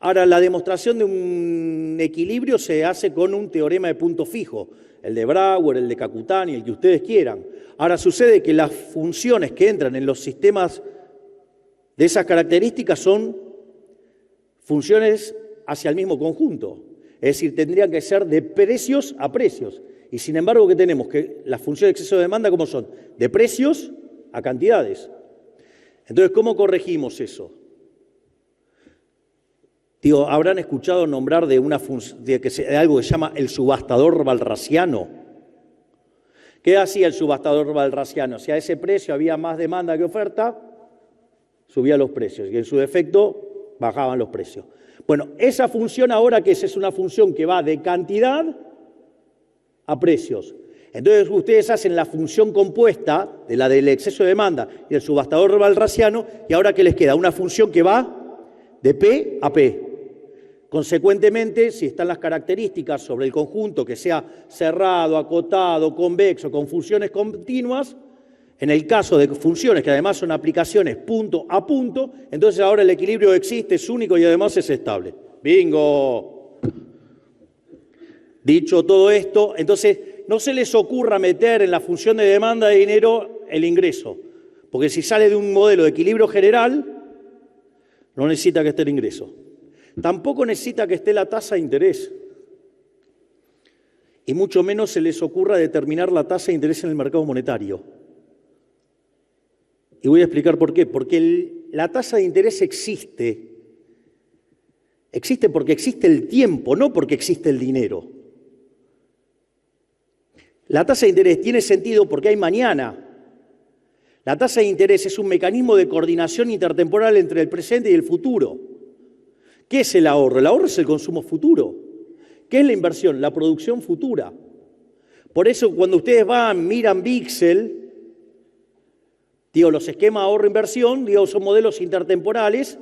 Ahora, la demostración de un equilibrio se hace con un teorema de punto fijo, el de Brouwer, el de Kakutani, el que ustedes quieran. Ahora, sucede que las funciones que entran en los sistemas de esas características son funciones hacia el mismo conjunto. Es decir, tendrían que ser de precios a precios. Y sin embargo, ¿qué tenemos? Que las funciones de exceso de demanda, ¿cómo son? De precios a cantidades. Entonces, ¿cómo corregimos eso? Digo, ¿habrán escuchado nombrar de algo que se llama el subastador balrasiano? ¿Qué hacía el subastador balrasiano? Si a ese precio había más demanda que oferta, subía los precios y en su defecto bajaban los precios. Bueno, esa función ahora que es una función que va de cantidad a precios. Entonces ustedes hacen la función compuesta de la del exceso de demanda y el subastador balrasiano y ahora ¿qué les queda? Una función que va de P a P. Consecuentemente, si están las características sobre el conjunto que sea cerrado, acotado, convexo, con funciones continuas, en el caso de funciones que además son aplicaciones punto a punto, entonces ahora el equilibrio existe, es único y además es estable. ¡Bingo! Dicho todo esto, entonces no se les ocurra meter en la función de demanda de dinero el ingreso, porque si sale de un modelo de equilibrio general, no necesita que esté el ingreso. Tampoco necesita que esté la tasa de interés. Y mucho menos se les ocurra determinar la tasa de interés en el mercado monetario. Y voy a explicar por qué. Porque la tasa de interés existe. Existe porque existe el tiempo, no porque existe el dinero. La tasa de interés tiene sentido porque hay mañana. La tasa de interés es un mecanismo de coordinación intertemporal entre el presente y el futuro. ¿Qué es el ahorro? El ahorro es el consumo futuro. ¿Qué es la inversión? La producción futura. Por eso cuando ustedes miran Bixel, los esquemas ahorro-inversión, son modelos intertemporales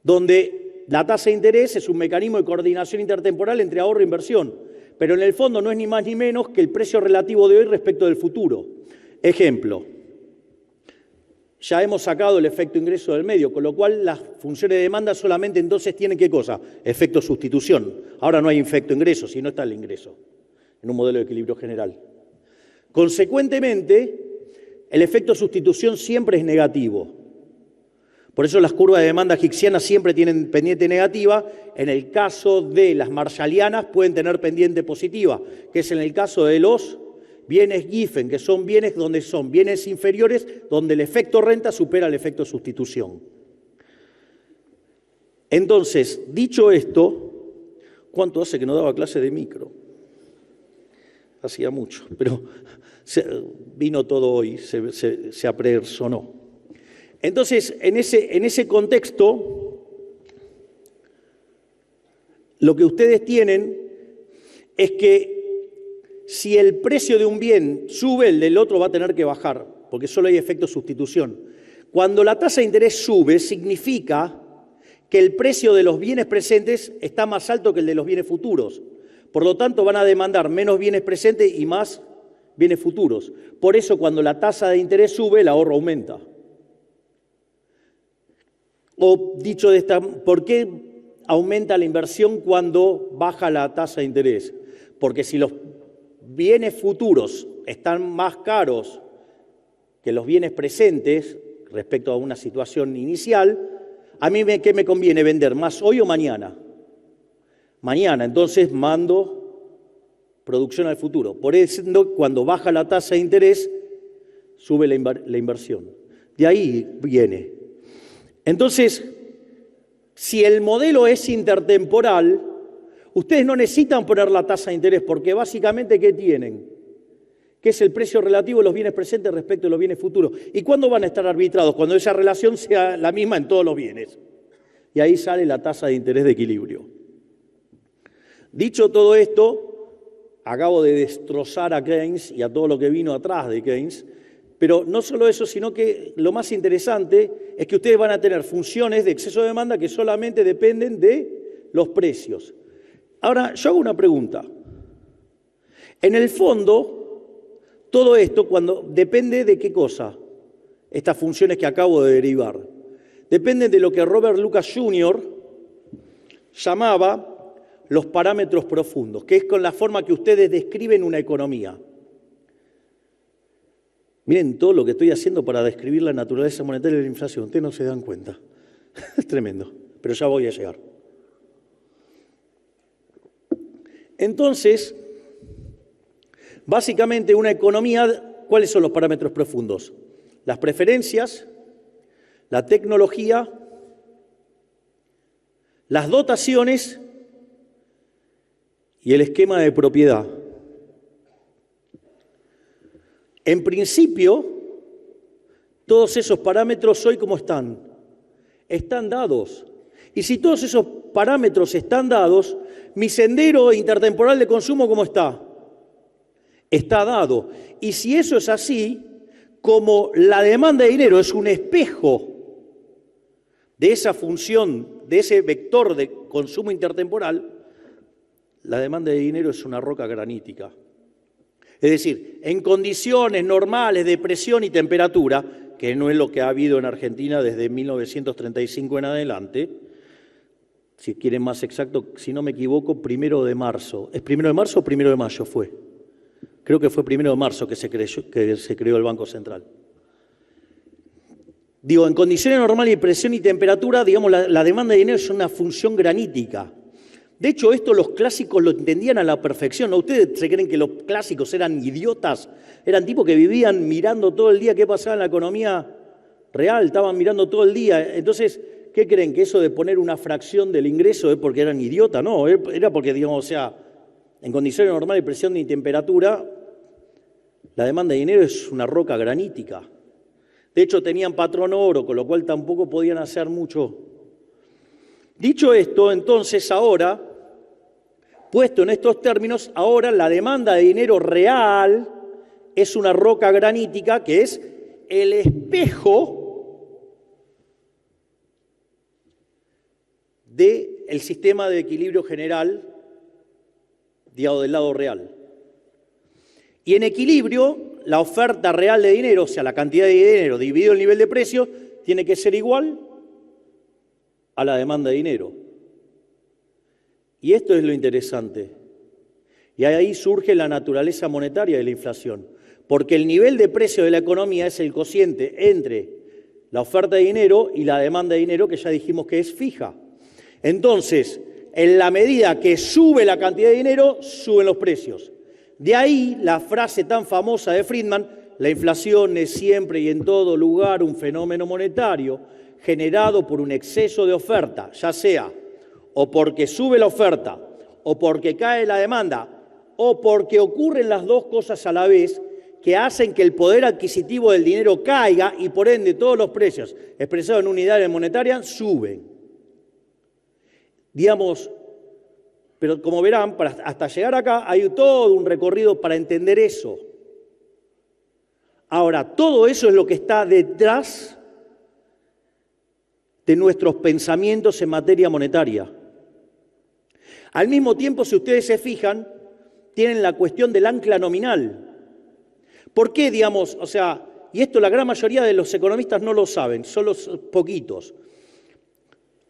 donde la tasa de interés es un mecanismo de coordinación intertemporal entre ahorro e inversión. Pero en el fondo no es ni más ni menos que el precio relativo de hoy respecto del futuro. Ejemplo. Ya hemos sacado el efecto ingreso del medio, con lo cual las funciones de demanda solamente entonces tienen ¿qué cosa? Efecto sustitución. Ahora no hay efecto ingreso, si no está el ingreso, en un modelo de equilibrio general. Consecuentemente, el efecto sustitución siempre es negativo. Por eso las curvas de demanda hicksianas siempre tienen pendiente negativa. En el caso de las marshallianas pueden tener pendiente positiva, que es en el caso de los bienes Giffen, que son bienes donde son bienes inferiores, donde el efecto renta supera el efecto sustitución. Entonces, dicho esto, ¿cuánto hace que no daba clase de micro? Hacía mucho, pero vino todo hoy, se apersonó. Entonces, en ese contexto, lo que ustedes tienen es que si el precio de un bien sube, el del otro va a tener que bajar, porque solo hay efecto sustitución. Cuando la tasa de interés sube, significa que el precio de los bienes presentes está más alto que el de los bienes futuros. Por lo tanto, van a demandar menos bienes presentes y más bienes futuros. Por eso, cuando la tasa de interés sube, el ahorro aumenta. O dicho de esta, ¿por qué aumenta la inversión cuando baja la tasa de interés? Porque si los bienes futuros están más caros que los bienes presentes respecto a una situación inicial, ¿a mí qué me conviene vender? ¿Más hoy o mañana? Mañana, entonces mando producción al futuro. Por eso, cuando baja la tasa de interés, sube la inversión. De ahí viene. Entonces, si el modelo es intertemporal, ustedes no necesitan poner la tasa de interés, porque básicamente, ¿qué tienen? Que es el precio relativo de los bienes presentes respecto a los bienes futuros. ¿Y cuándo van a estar arbitrados? Cuando esa relación sea la misma en todos los bienes. Y ahí sale la tasa de interés de equilibrio. Dicho todo esto, acabo de destrozar a Keynes y a todo lo que vino atrás de Keynes, pero no solo eso, sino que lo más interesante es que ustedes van a tener funciones de exceso de demanda que solamente dependen de los precios. Ahora, yo hago una pregunta. En el fondo, todo esto depende de qué cosa, estas funciones que acabo de derivar. Dependen de lo que Robert Lucas Jr. llamaba los parámetros profundos, que es con la forma que ustedes describen una economía. Miren todo lo que estoy haciendo para describir la naturaleza monetaria de la inflación. Ustedes no se dan cuenta. Es tremendo, pero ya voy a llegar. Entonces, básicamente una economía, ¿cuáles son los parámetros profundos? Las preferencias, la tecnología, las dotaciones y el esquema de propiedad. En principio, todos esos parámetros hoy, ¿cómo están? Están dados. Y si todos esos parámetros están dados, mi sendero intertemporal de consumo, ¿cómo está? Está dado. Y si eso es así, como la demanda de dinero es un espejo de esa función, de ese vector de consumo intertemporal, la demanda de dinero es una roca granítica. Es decir, en condiciones normales de presión y temperatura, que no es lo que ha habido en Argentina desde 1935 en adelante, si quieren más exacto, si no me equivoco, 1 de marzo. ¿Es 1 de marzo o 1 de mayo fue? Creo que fue 1 de marzo que se creó el Banco Central. Digo, en condiciones normales de presión y temperatura, digamos, la demanda de dinero es una función granítica. De hecho, esto los clásicos lo entendían a la perfección, ¿no? ¿Ustedes se creen que los clásicos eran idiotas? Eran tipos que vivían mirando todo el día qué pasaba en la economía real, estaban mirando todo el día. Entonces, ¿qué creen? ¿Que eso de poner una fracción del ingreso es porque eran idiotas? No, era porque, digamos, o sea, en condiciones normales de presión y temperatura, la demanda de dinero es una roca granítica. De hecho, tenían patrón oro, con lo cual tampoco podían hacer mucho. Dicho esto, entonces ahora, puesto en estos términos, ahora la demanda de dinero real es una roca granítica que es el espejo del sistema de equilibrio general, digamos, del lado real. Y en equilibrio, la oferta real de dinero, o sea, la cantidad de dinero dividido el nivel de precio, tiene que ser igual a la demanda de dinero. Y esto es lo interesante. Y ahí surge la naturaleza monetaria de la inflación. Porque el nivel de precio de la economía es el cociente entre la oferta de dinero y la demanda de dinero, que ya dijimos que es fija. Entonces, en la medida que sube la cantidad de dinero, suben los precios. De ahí la frase tan famosa de Friedman: la inflación es siempre y en todo lugar un fenómeno monetario generado por un exceso de oferta, ya sea o porque sube la oferta, o porque cae la demanda, o porque ocurren las dos cosas a la vez, que hacen que el poder adquisitivo del dinero caiga y por ende todos los precios expresados en unidades monetarias suben. Digamos, pero como verán, hasta llegar acá hay todo un recorrido para entender eso. Ahora, todo eso es lo que está detrás de nuestros pensamientos en materia monetaria. Al mismo tiempo, si ustedes se fijan, tienen la cuestión del ancla nominal. ¿Por qué, digamos, o sea, y esto la gran mayoría de los economistas no lo saben, solo poquitos?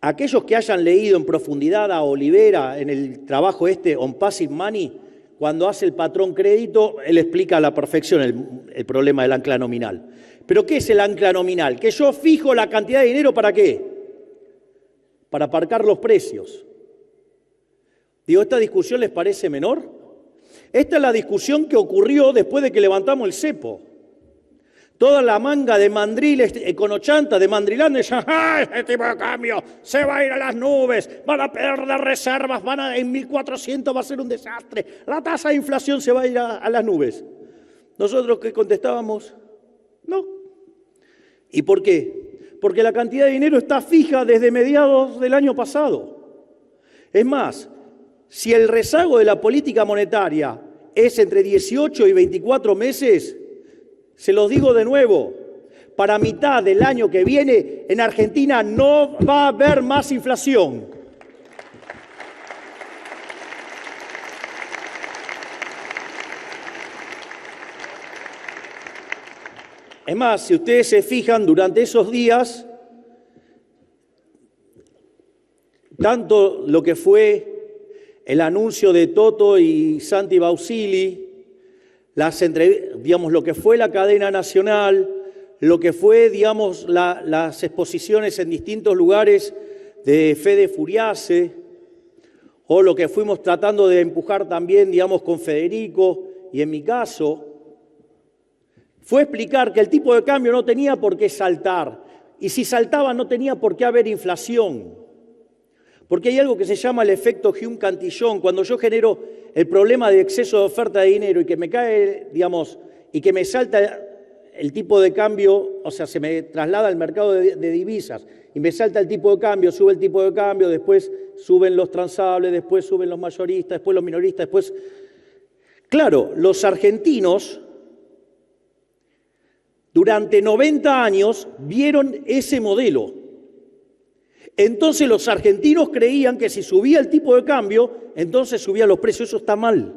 Aquellos que hayan leído en profundidad a Olivera en el trabajo On Passive Money, cuando hace el patrón crédito, él explica a la perfección el problema del ancla nominal. ¿Pero qué es el ancla nominal? Que yo fijo la cantidad de dinero, ¿para qué? Para aparcar los precios. Digo, ¿esta discusión les parece menor? Esta es la discusión que ocurrió después de que levantamos el cepo. Toda la manga de mandriles econochantas de Mandrilandia decían, ¡ah, este tipo de cambio se va a ir a las nubes! Van a perder reservas, en 1.400 va a ser un desastre. La tasa de inflación se va a ir a las nubes. ¿Nosotros qué contestábamos? No. ¿Y por qué? Porque la cantidad de dinero está fija desde mediados del año pasado. Es más, si el rezago de la política monetaria es entre 18 y 24 meses, se los digo de nuevo, para mitad del año que viene en Argentina no va a haber más inflación. Es más, si ustedes se fijan, durante esos días, tanto lo que fue el anuncio de Toto y Santi Bausili, digamos, lo que fue la cadena nacional, lo que fue, digamos, las exposiciones en distintos lugares de Fede Furiase, o lo que fuimos tratando de empujar también, digamos, con Federico y en mi caso, fue explicar que el tipo de cambio no tenía por qué saltar, y si saltaba no tenía por qué haber inflación. Porque hay algo que se llama el efecto Hume-Cantillon. Cuando yo genero el problema de exceso de oferta de dinero y que me cae, digamos, y que me salta el tipo de cambio, o sea, se me traslada al mercado de divisas y me salta el tipo de cambio, sube el tipo de cambio, después suben los transables, después suben los mayoristas, después los minoristas, después... Claro, los argentinos durante 90 años vieron ese modelo. Entonces los argentinos creían que si subía el tipo de cambio, entonces subían los precios. Eso está mal.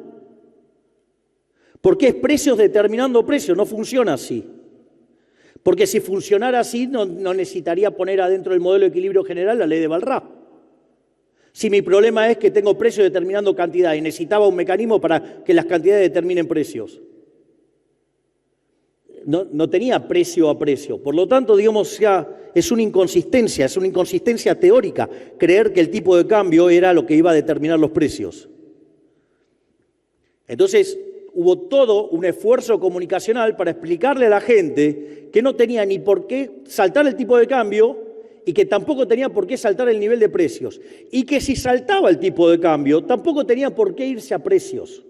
Porque es precios determinando precios, no funciona así. Porque si funcionara así, no necesitaría poner adentro del modelo de equilibrio general la ley de Balrach. Si mi problema es que tengo precios determinando cantidad y necesitaba un mecanismo para que las cantidades determinen precios. No tenía precio a precio. Por lo tanto, digamos, ya es una inconsistencia teórica creer que el tipo de cambio era lo que iba a determinar los precios. Entonces, hubo todo un esfuerzo comunicacional para explicarle a la gente que no tenía ni por qué saltar el tipo de cambio y que tampoco tenía por qué saltar el nivel de precios. Y que si saltaba el tipo de cambio, tampoco tenía por qué irse a precios.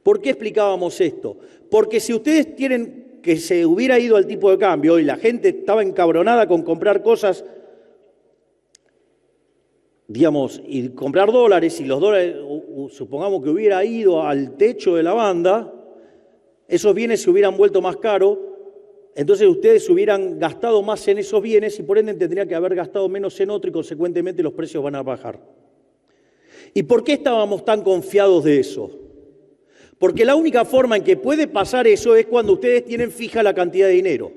¿Por qué explicábamos esto? Porque si ustedes tienen que se hubiera ido al tipo de cambio y la gente estaba encabronada con comprar cosas, digamos, y comprar dólares, y los dólares, supongamos que hubiera ido al techo de la banda, esos bienes se hubieran vuelto más caros, entonces ustedes hubieran gastado más en esos bienes y por ende tendrían que haber gastado menos en otro y consecuentemente los precios van a bajar. ¿Y por qué estábamos tan confiados de eso? Porque la única forma en que puede pasar eso es cuando ustedes tienen fija la cantidad de dinero.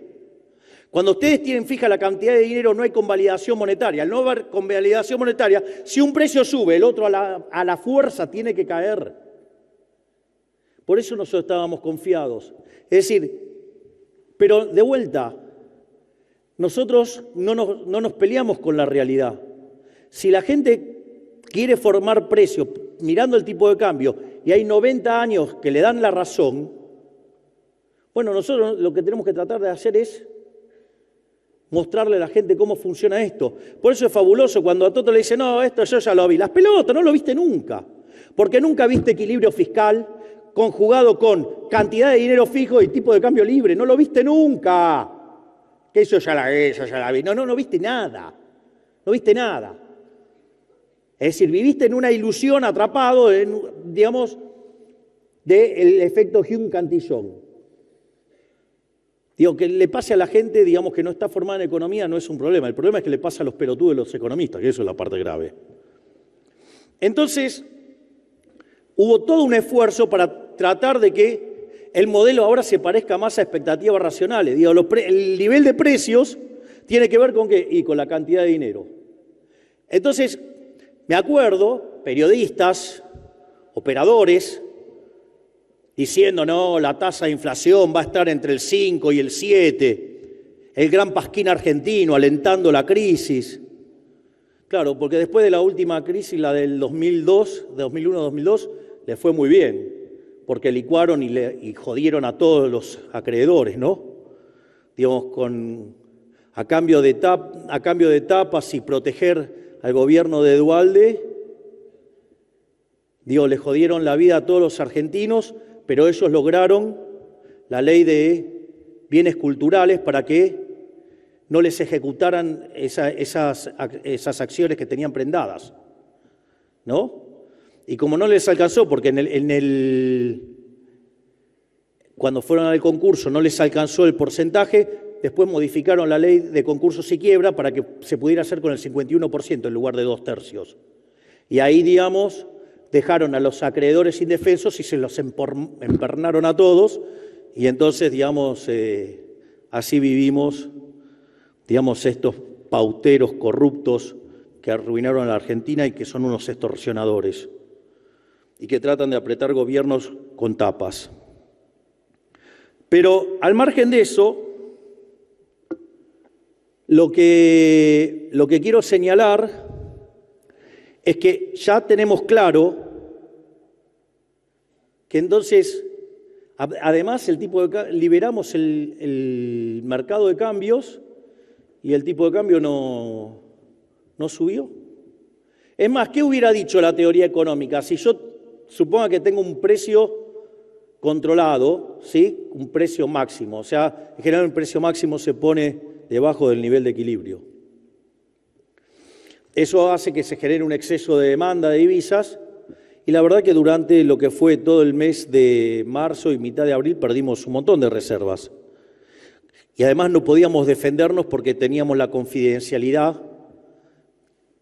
Cuando ustedes tienen fija la cantidad de dinero no hay convalidación monetaria. Al no haber convalidación monetaria, si un precio sube, el otro a la fuerza tiene que caer. Por eso nosotros estábamos confiados. Es decir, pero de vuelta, nosotros no nos peleamos con la realidad. Si la gente quiere formar precios mirando el tipo de cambio y hay 90 años que le dan la razón, bueno, nosotros lo que tenemos que tratar de hacer es mostrarle a la gente cómo funciona esto. Por eso es fabuloso cuando a Toto le dice, no, esto yo ya lo vi. Las pelotas, no lo viste nunca. Porque nunca viste equilibrio fiscal conjugado con cantidad de dinero fijo y tipo de cambio libre. No lo viste nunca. Que eso ya la vi. No viste nada. No viste nada. Es decir, viviste en una ilusión atrapado, digamos, del efecto Hume-Cantillon. Digo, que le pase a la gente, digamos, que no está formada en economía no es un problema. El problema es que le pasa a los pelotudos de los economistas, que eso es la parte grave. Entonces, hubo todo un esfuerzo para tratar de que el modelo ahora se parezca más a expectativas racionales. Digo, el nivel de precios tiene que ver con qué, y con la cantidad de dinero. Entonces, me acuerdo, periodistas, operadores, diciendo, no, la tasa de inflación va a estar entre el 5 y el 7, el gran Pasquín argentino alentando la crisis. Claro, porque después de la última crisis, la del 2002, de 2001-2002, le fue muy bien, porque licuaron y jodieron a todos los acreedores, ¿no? Digamos, a cambio de tapas y proteger al gobierno de Duhalde, le jodieron la vida a todos los argentinos, pero ellos lograron la ley de bienes culturales para que no les ejecutaran esas acciones que tenían prendadas, ¿no? Y como no les alcanzó, porque cuando fueron al concurso no les alcanzó el porcentaje, después modificaron la ley de concursos y quiebra para que se pudiera hacer con el 51% en lugar de 2/3. Y ahí, digamos, dejaron a los acreedores indefensos y se los empernaron a todos, y entonces, digamos, así vivimos, digamos, estos pauteros corruptos que arruinaron a la Argentina y que son unos extorsionadores y que tratan de apretar gobiernos con tapas. Pero al margen de eso, lo que quiero señalar es que ya tenemos claro que entonces, además, liberamos el mercado de cambios y el tipo de cambio no subió. Es más, ¿qué hubiera dicho la teoría económica? Si yo suponga que tengo un precio controlado, ¿sí? Un precio máximo, o sea, en general el precio máximo se pone debajo del nivel de equilibrio. Eso hace que se genere un exceso de demanda de divisas y la verdad que durante lo que fue todo el mes de marzo y mitad de abril perdimos un montón de reservas. Y además no podíamos defendernos porque teníamos la confidencialidad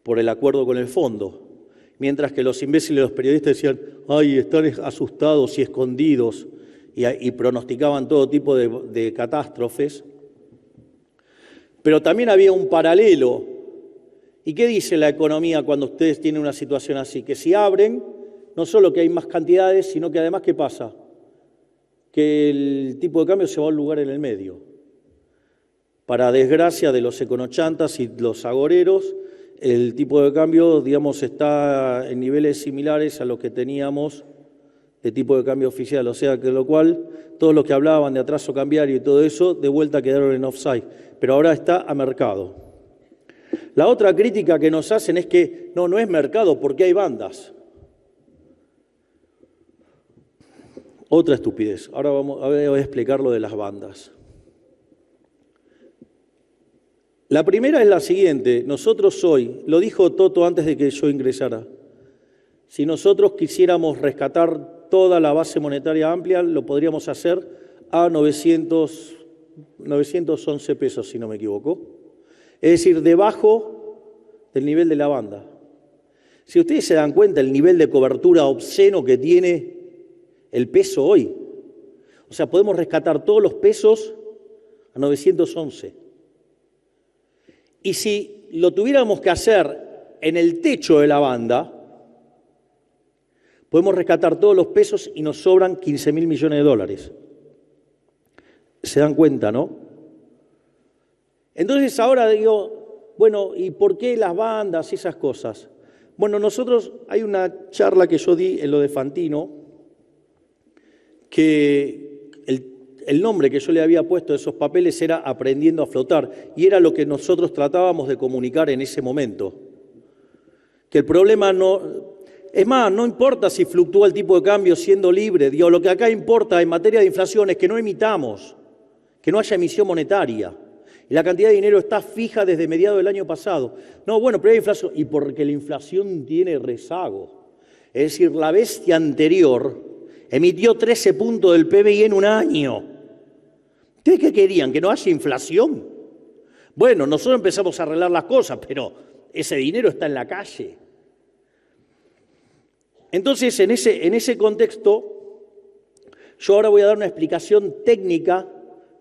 por el acuerdo con el fondo. Mientras que los imbéciles, los periodistas decían, ay, están asustados y escondidos, y pronosticaban todo tipo de catástrofes. Pero también había un paralelo. ¿Y qué dice la economía cuando ustedes tienen una situación así? Que si abren, no solo que hay más cantidades, sino que además, ¿qué pasa? Que el tipo de cambio se va a un lugar en el medio. Para desgracia de los econochantas y los agoreros, el tipo de cambio, digamos, está en niveles similares a los que teníamos de tipo de cambio oficial. O sea, que lo cual, todos los que hablaban de atraso cambiario y todo eso, de vuelta quedaron en offside. Pero ahora está a mercado. La otra crítica que nos hacen es que no es mercado porque hay bandas. Otra estupidez. Ahora voy a explicar lo de las bandas. La primera es la siguiente. Nosotros hoy, lo dijo Toto antes de que yo ingresara, si nosotros quisiéramos rescatar toda la base monetaria amplia, lo podríamos hacer a 911 pesos, si no me equivoco. Es decir, debajo del nivel de la banda. Si ustedes se dan cuenta el nivel de cobertura obsceno que tiene el peso hoy, o sea, podemos rescatar todos los pesos a 911. Y si lo tuviéramos que hacer en el techo de la banda, podemos rescatar todos los pesos y nos sobran 15.000 millones de dólares. ¿Se dan cuenta, no? Entonces ahora digo, bueno, ¿y por qué las bandas y esas cosas? Bueno, nosotros, hay una charla que yo di en lo de Fantino, que el nombre que yo le había puesto a esos papeles era Aprendiendo a flotar, y era lo que nosotros tratábamos de comunicar en ese momento. Que el problema es más, no importa si fluctúa el tipo de cambio siendo libre, digo, lo que acá importa en materia de inflación es que no emitamos, que no haya emisión monetaria. Y la cantidad de dinero está fija desde mediados del año pasado. No, bueno, pero hay inflación, y porque la inflación tiene rezago. Es decir, la bestia anterior emitió 13 puntos del PBI en un año. ¿Ustedes qué querían? ¿Que no haya inflación? Bueno, nosotros empezamos a arreglar las cosas, pero ese dinero está en la calle. Entonces, en ese contexto, yo ahora voy a dar una explicación técnica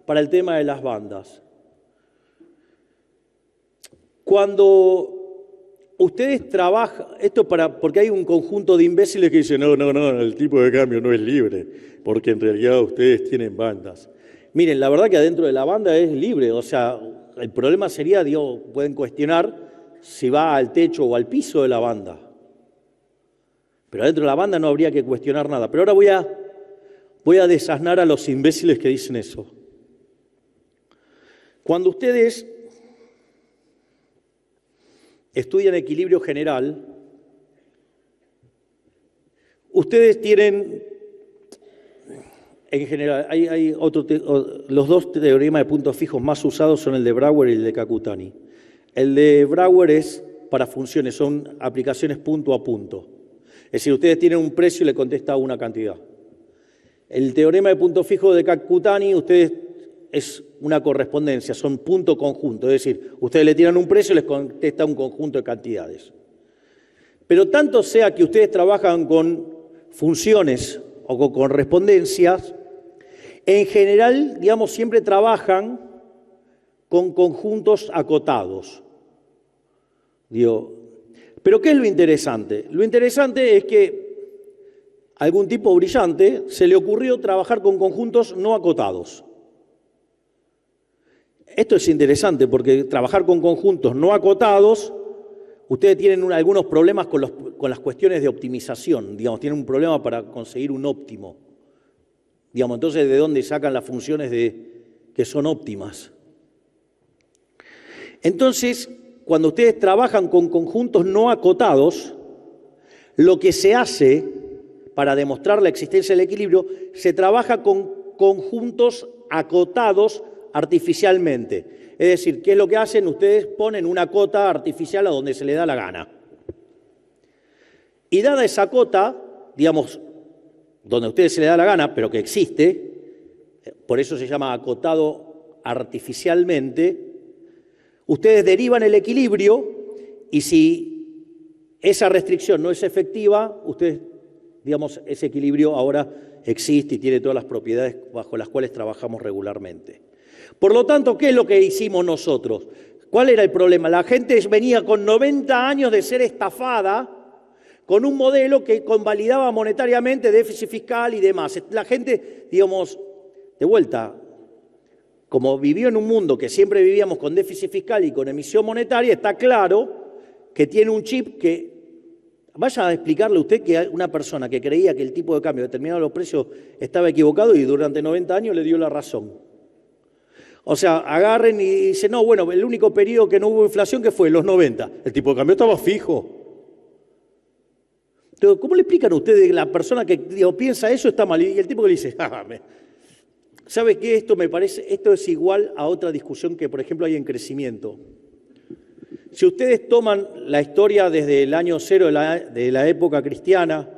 para el tema de las bandas. Cuando ustedes trabajan, porque hay un conjunto de imbéciles que dicen, no, el tipo de cambio no es libre, porque en realidad ustedes tienen bandas. Miren, la verdad que adentro de la banda es libre, o sea, el problema sería, pueden cuestionar si va al techo o al piso de la banda. Pero adentro de la banda no habría que cuestionar nada. Pero ahora voy a desasnar a los imbéciles que dicen eso. Cuando ustedes estudian equilibrio general, ustedes tienen, en general, hay los dos teoremas de puntos fijos más usados son el de Brouwer y el de Kakutani. El de Brouwer es para funciones, son aplicaciones punto a punto. Es decir, ustedes tienen un precio y le contesta una cantidad. El teorema de punto fijo de Kakutani, es una correspondencia, son punto conjunto. Es decir, ustedes le tiran un precio y les contesta un conjunto de cantidades. Pero tanto sea que ustedes trabajan con funciones o con correspondencias, en general, siempre trabajan con conjuntos acotados. Pero ¿qué es lo interesante? Lo interesante es que a algún tipo brillante se le ocurrió trabajar con conjuntos no acotados. Esto es interesante porque trabajar con conjuntos no acotados, ustedes tienen algunos problemas con las cuestiones de optimización, tienen un problema para conseguir un óptimo. Entonces, ¿de dónde sacan las funciones que son óptimas? Entonces, cuando ustedes trabajan con conjuntos no acotados, lo que se hace para demostrar la existencia del equilibrio, se trabaja con conjuntos acotados artificialmente. Es decir, ¿qué es lo que hacen? Ustedes ponen una cota artificial a donde se le da la gana. Y dada esa cota, donde a ustedes se le da la gana, pero que existe, por eso se llama acotado artificialmente, ustedes derivan el equilibrio y si esa restricción no es efectiva, ustedes, ese equilibrio ahora existe y tiene todas las propiedades bajo las cuales trabajamos regularmente. Por lo tanto, ¿qué es lo que hicimos nosotros? ¿Cuál era el problema? La gente venía con 90 años de ser estafada con un modelo que convalidaba monetariamente déficit fiscal y demás. La gente, de vuelta, como vivió en un mundo que siempre vivíamos con déficit fiscal y con emisión monetaria, está claro que tiene un chip que... Vaya a explicarle usted que una persona que creía que el tipo de cambio determinado los precios estaba equivocado y durante 90 años le dio la razón. O sea, agarren y dicen, no, bueno, el único periodo que no hubo inflación, ¿qué fue? Los 90. El tipo de cambio estaba fijo. Entonces, ¿cómo le explican a ustedes que la persona que piensa eso está mal? Y el tipo que le dice, ¿sabe qué? Esto es igual a otra discusión que, por ejemplo, hay en crecimiento. Si ustedes toman la historia desde el año cero de la época cristiana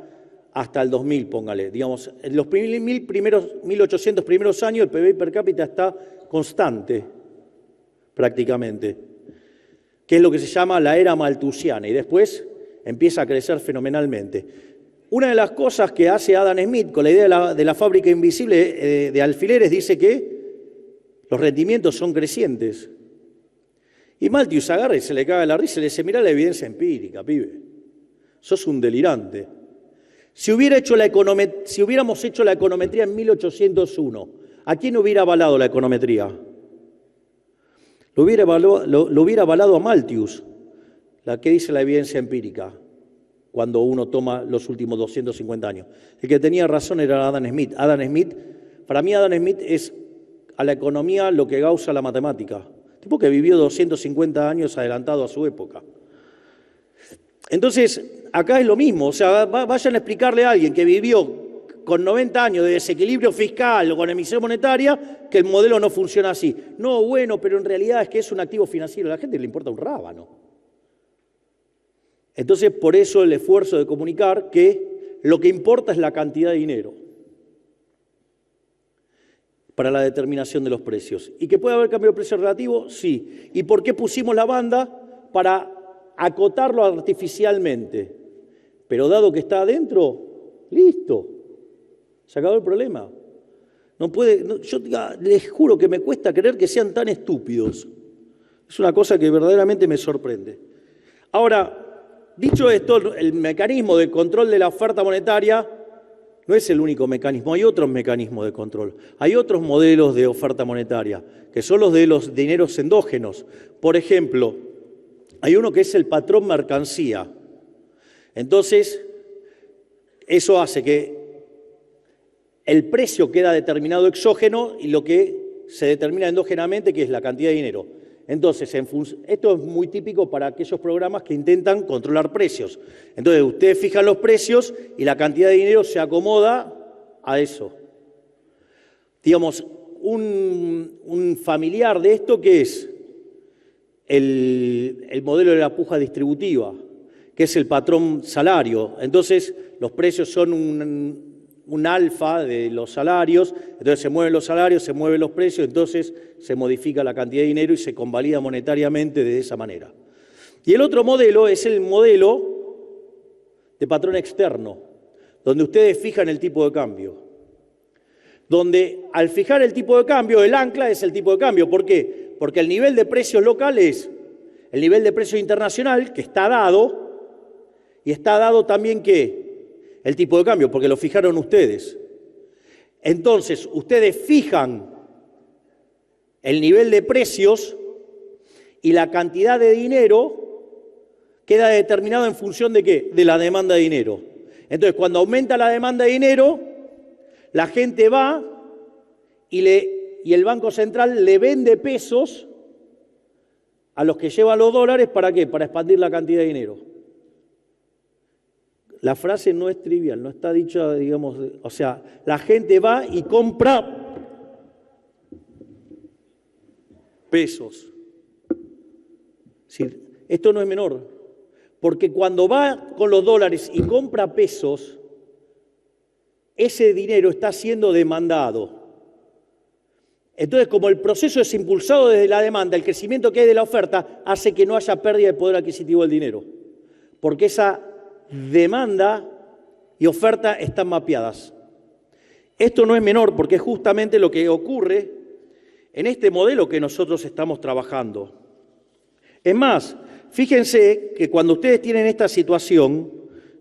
hasta el 2000, póngale, en los 1800 primeros años el PBI per cápita está constante, prácticamente, que es lo que se llama la era malthusiana, y después empieza a crecer fenomenalmente. Una de las cosas que hace Adam Smith con la idea de la fábrica invisible de alfileres dice que los rendimientos son crecientes. Y Malthus agarra y se le caga la risa y le dice, mirá la evidencia empírica, pibe. Sos un delirante. Si hubiéramos hecho la econometría en 1801, ¿a quién hubiera avalado la econometría? Lo hubiera avalado a Malthus, la que dice la evidencia empírica, cuando uno toma los últimos 250 años. El que tenía razón era Adam Smith. Para mí Adam Smith es a la economía lo que Gauss a la matemática. Tipo que vivió 250 años adelantado a su época. Entonces, acá es lo mismo. O sea, vayan a explicarle a alguien que vivió con 90 años de desequilibrio fiscal o con emisión monetaria que el modelo no funciona así. No, bueno, pero en realidad es que es un activo financiero. A la gente le importa un rábano. Entonces, por eso el esfuerzo de comunicar que lo que importa es la cantidad de dinero para la determinación de los precios. ¿Y que puede haber cambio de precio relativo? Sí. ¿Y por qué pusimos la banda? Para acotarlo artificialmente. Pero dado que está adentro, listo, se acabó el problema. No puede, no, yo les juro que me cuesta creer que sean tan estúpidos. Es una cosa que verdaderamente me sorprende. Ahora, dicho esto, el mecanismo de control de la oferta monetaria no es el único mecanismo, hay otros mecanismos de control. Hay otros modelos de oferta monetaria, que son los de los dineros endógenos. Por ejemplo, hay uno que es el patrón mercancía. Entonces, eso hace que el precio queda determinado exógeno y lo que se determina endógenamente, que es la cantidad de dinero. Entonces, esto es muy típico para aquellos programas que intentan controlar precios. Entonces, ustedes fijan los precios y la cantidad de dinero se acomoda a eso. Digamos, un familiar de esto, ¿qué es? El modelo de la puja distributiva, que es el patrón salario. Entonces, los precios son un alfa de los salarios, entonces se mueven los salarios, se mueven los precios, entonces se modifica la cantidad de dinero y se convalida monetariamente de esa manera. Y el otro modelo es el modelo de patrón externo, donde ustedes fijan el tipo de cambio. Donde al fijar el tipo de cambio, el ancla es el tipo de cambio. ¿Por qué? Porque el nivel de precios local es el nivel de precios internacional, que está dado, y está dado también ¿qué? El tipo de cambio, porque lo fijaron ustedes. Entonces, ustedes fijan el nivel de precios y la cantidad de dinero queda determinado en función de ¿qué? De la demanda de dinero. Entonces, cuando aumenta la demanda de dinero, la gente va y el Banco Central le vende pesos a los que llevan los dólares, ¿para qué? Para expandir la cantidad de dinero. La frase no es trivial, no está dicha, digamos, o sea, la gente va y compra pesos. Es decir, esto no es menor, porque cuando va con los dólares y compra pesos, ese dinero está siendo demandado. Entonces, como el proceso es impulsado desde la demanda, el crecimiento que hay de la oferta hace que no haya pérdida de poder adquisitivo del dinero, porque esa demanda y oferta están mapeadas. Esto no es menor porque es justamente lo que ocurre en este modelo que nosotros estamos trabajando. Es más, fíjense que cuando ustedes tienen esta situación,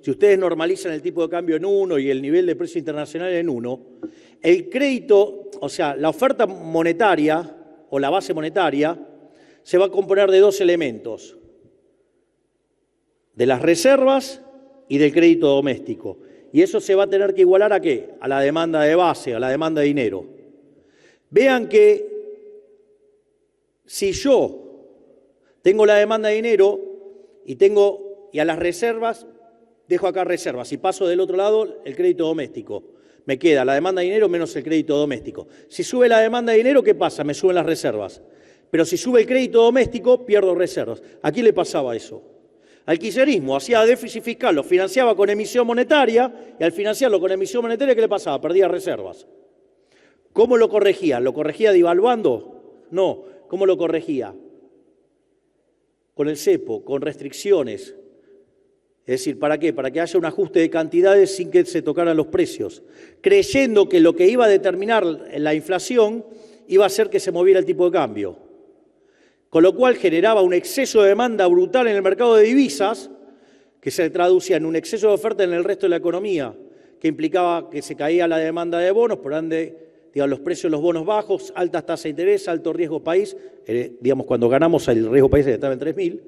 si ustedes normalizan el tipo de cambio en 1 y el nivel de precio internacional en 1, el crédito, o sea, la oferta monetaria o la base monetaria se va a componer de dos elementos: de las reservas y del crédito doméstico. Y eso se va a tener que igualar ¿a qué? A la demanda de base, a la demanda de dinero. Vean que si yo tengo la demanda de dinero y a las reservas, dejo acá reservas y paso del otro lado el crédito doméstico, me queda la demanda de dinero menos el crédito doméstico. Si sube la demanda de dinero, ¿qué pasa? Me suben las reservas. Pero si sube el crédito doméstico, pierdo reservas. ¿A quién le pasaba eso? Al kirchnerismo. Hacía déficit fiscal, lo financiaba con emisión monetaria, y al financiarlo con emisión monetaria, ¿qué le pasaba? Perdía reservas. ¿Cómo lo corregía? ¿Lo corregía devaluando? No. ¿Cómo lo corregía? Con el cepo, con restricciones. Es decir, ¿para qué? Para que haya un ajuste de cantidades sin que se tocaran los precios, creyendo que lo que iba a determinar la inflación iba a hacer que se moviera el tipo de cambio. Con lo cual generaba un exceso de demanda brutal en el mercado de divisas, que se traducía en un exceso de oferta en el resto de la economía, que implicaba que se caía la demanda de bonos, por ende, digamos, los precios de los bonos bajos, altas tasas de interés, alto riesgo país, digamos, cuando ganamos el riesgo país estaba en 3.000.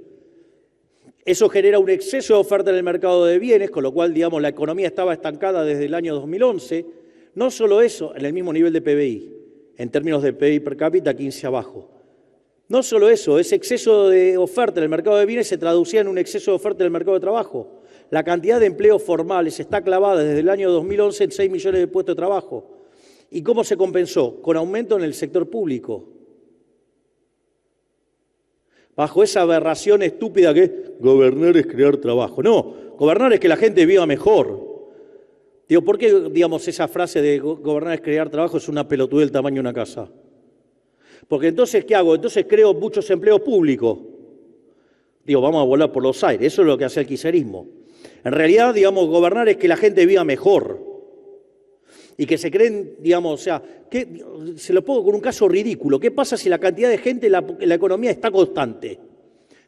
Eso genera un exceso de oferta en el mercado de bienes, con lo cual, digamos, la economía estaba estancada desde el año 2011. No solo eso, en el mismo nivel de PBI, en términos de PBI per cápita, 15 abajo. No solo eso, ese exceso de oferta en el mercado de bienes se traducía en un exceso de oferta en el mercado de trabajo. La cantidad de empleos formales está clavada desde el año 2011 en 6 millones de puestos de trabajo. ¿Y cómo se compensó? Con aumento en el sector público. Bajo esa aberración estúpida que es gobernar es crear trabajo. No, gobernar es que la gente viva mejor. Digo, ¿por qué, digamos, esa frase de gobernar es crear trabajo es una pelotudez del tamaño de una casa? Porque entonces, ¿qué hago? Entonces creo muchos empleos públicos. Digo, vamos a volar por los aires. Eso es lo que hace el kirchnerismo. En realidad, digamos, gobernar es que la gente viva mejor. Y que se creen, digamos, o sea, se lo pongo con un caso ridículo. ¿Qué pasa si la cantidad de gente en la economía está constante?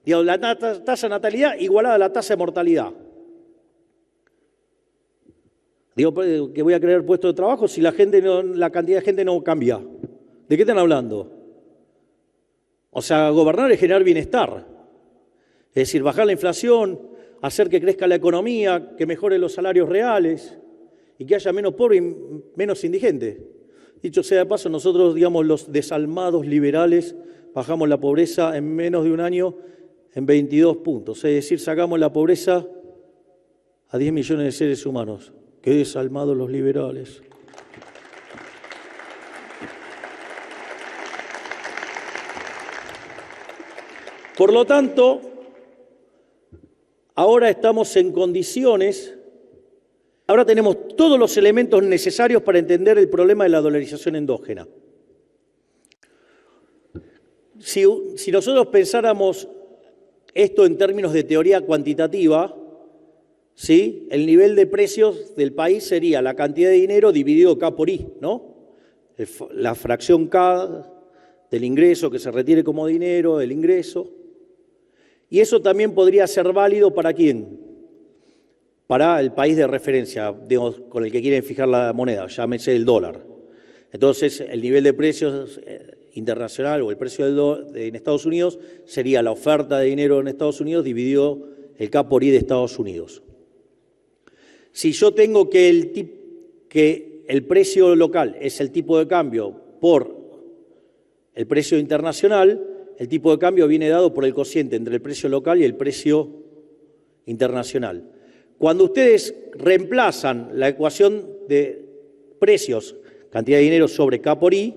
Digamos, la tasa de natalidad igualada a la tasa de mortalidad. Digo, que voy a crear puestos de trabajo si la cantidad de gente no cambia. ¿De qué están hablando? O sea, gobernar es generar bienestar. Es decir, bajar la inflación, hacer que crezca la economía, que mejoren los salarios reales y que haya menos pobres y menos indigentes. Dicho sea de paso, nosotros, digamos, los desalmados liberales, bajamos la pobreza en menos de un año en 22 puntos. Es decir, sacamos la pobreza a 10 millones de seres humanos. ¡Qué desalmados los liberales! Por lo tanto, ahora estamos en condiciones, ahora tenemos todos los elementos necesarios para entender el problema de la dolarización endógena. Si nosotros pensáramos esto en términos de teoría cuantitativa, ¿sí? El nivel de precios del país sería la cantidad de dinero dividido K por I, ¿no? La fracción K del ingreso que se retire como dinero, del ingreso. Y eso también podría ser válido ¿para quién? Para el país de referencia, digamos, con el que quieren fijar la moneda, llámese el dólar. Entonces, el nivel de precios internacional o el precio en Estados Unidos sería la oferta de dinero en Estados Unidos dividido el K por I de Estados Unidos. Si yo tengo que el precio local es el tipo de cambio por el precio internacional, el tipo de cambio viene dado por el cociente entre el precio local y el precio internacional. Cuando ustedes reemplazan la ecuación de precios, cantidad de dinero sobre K por I,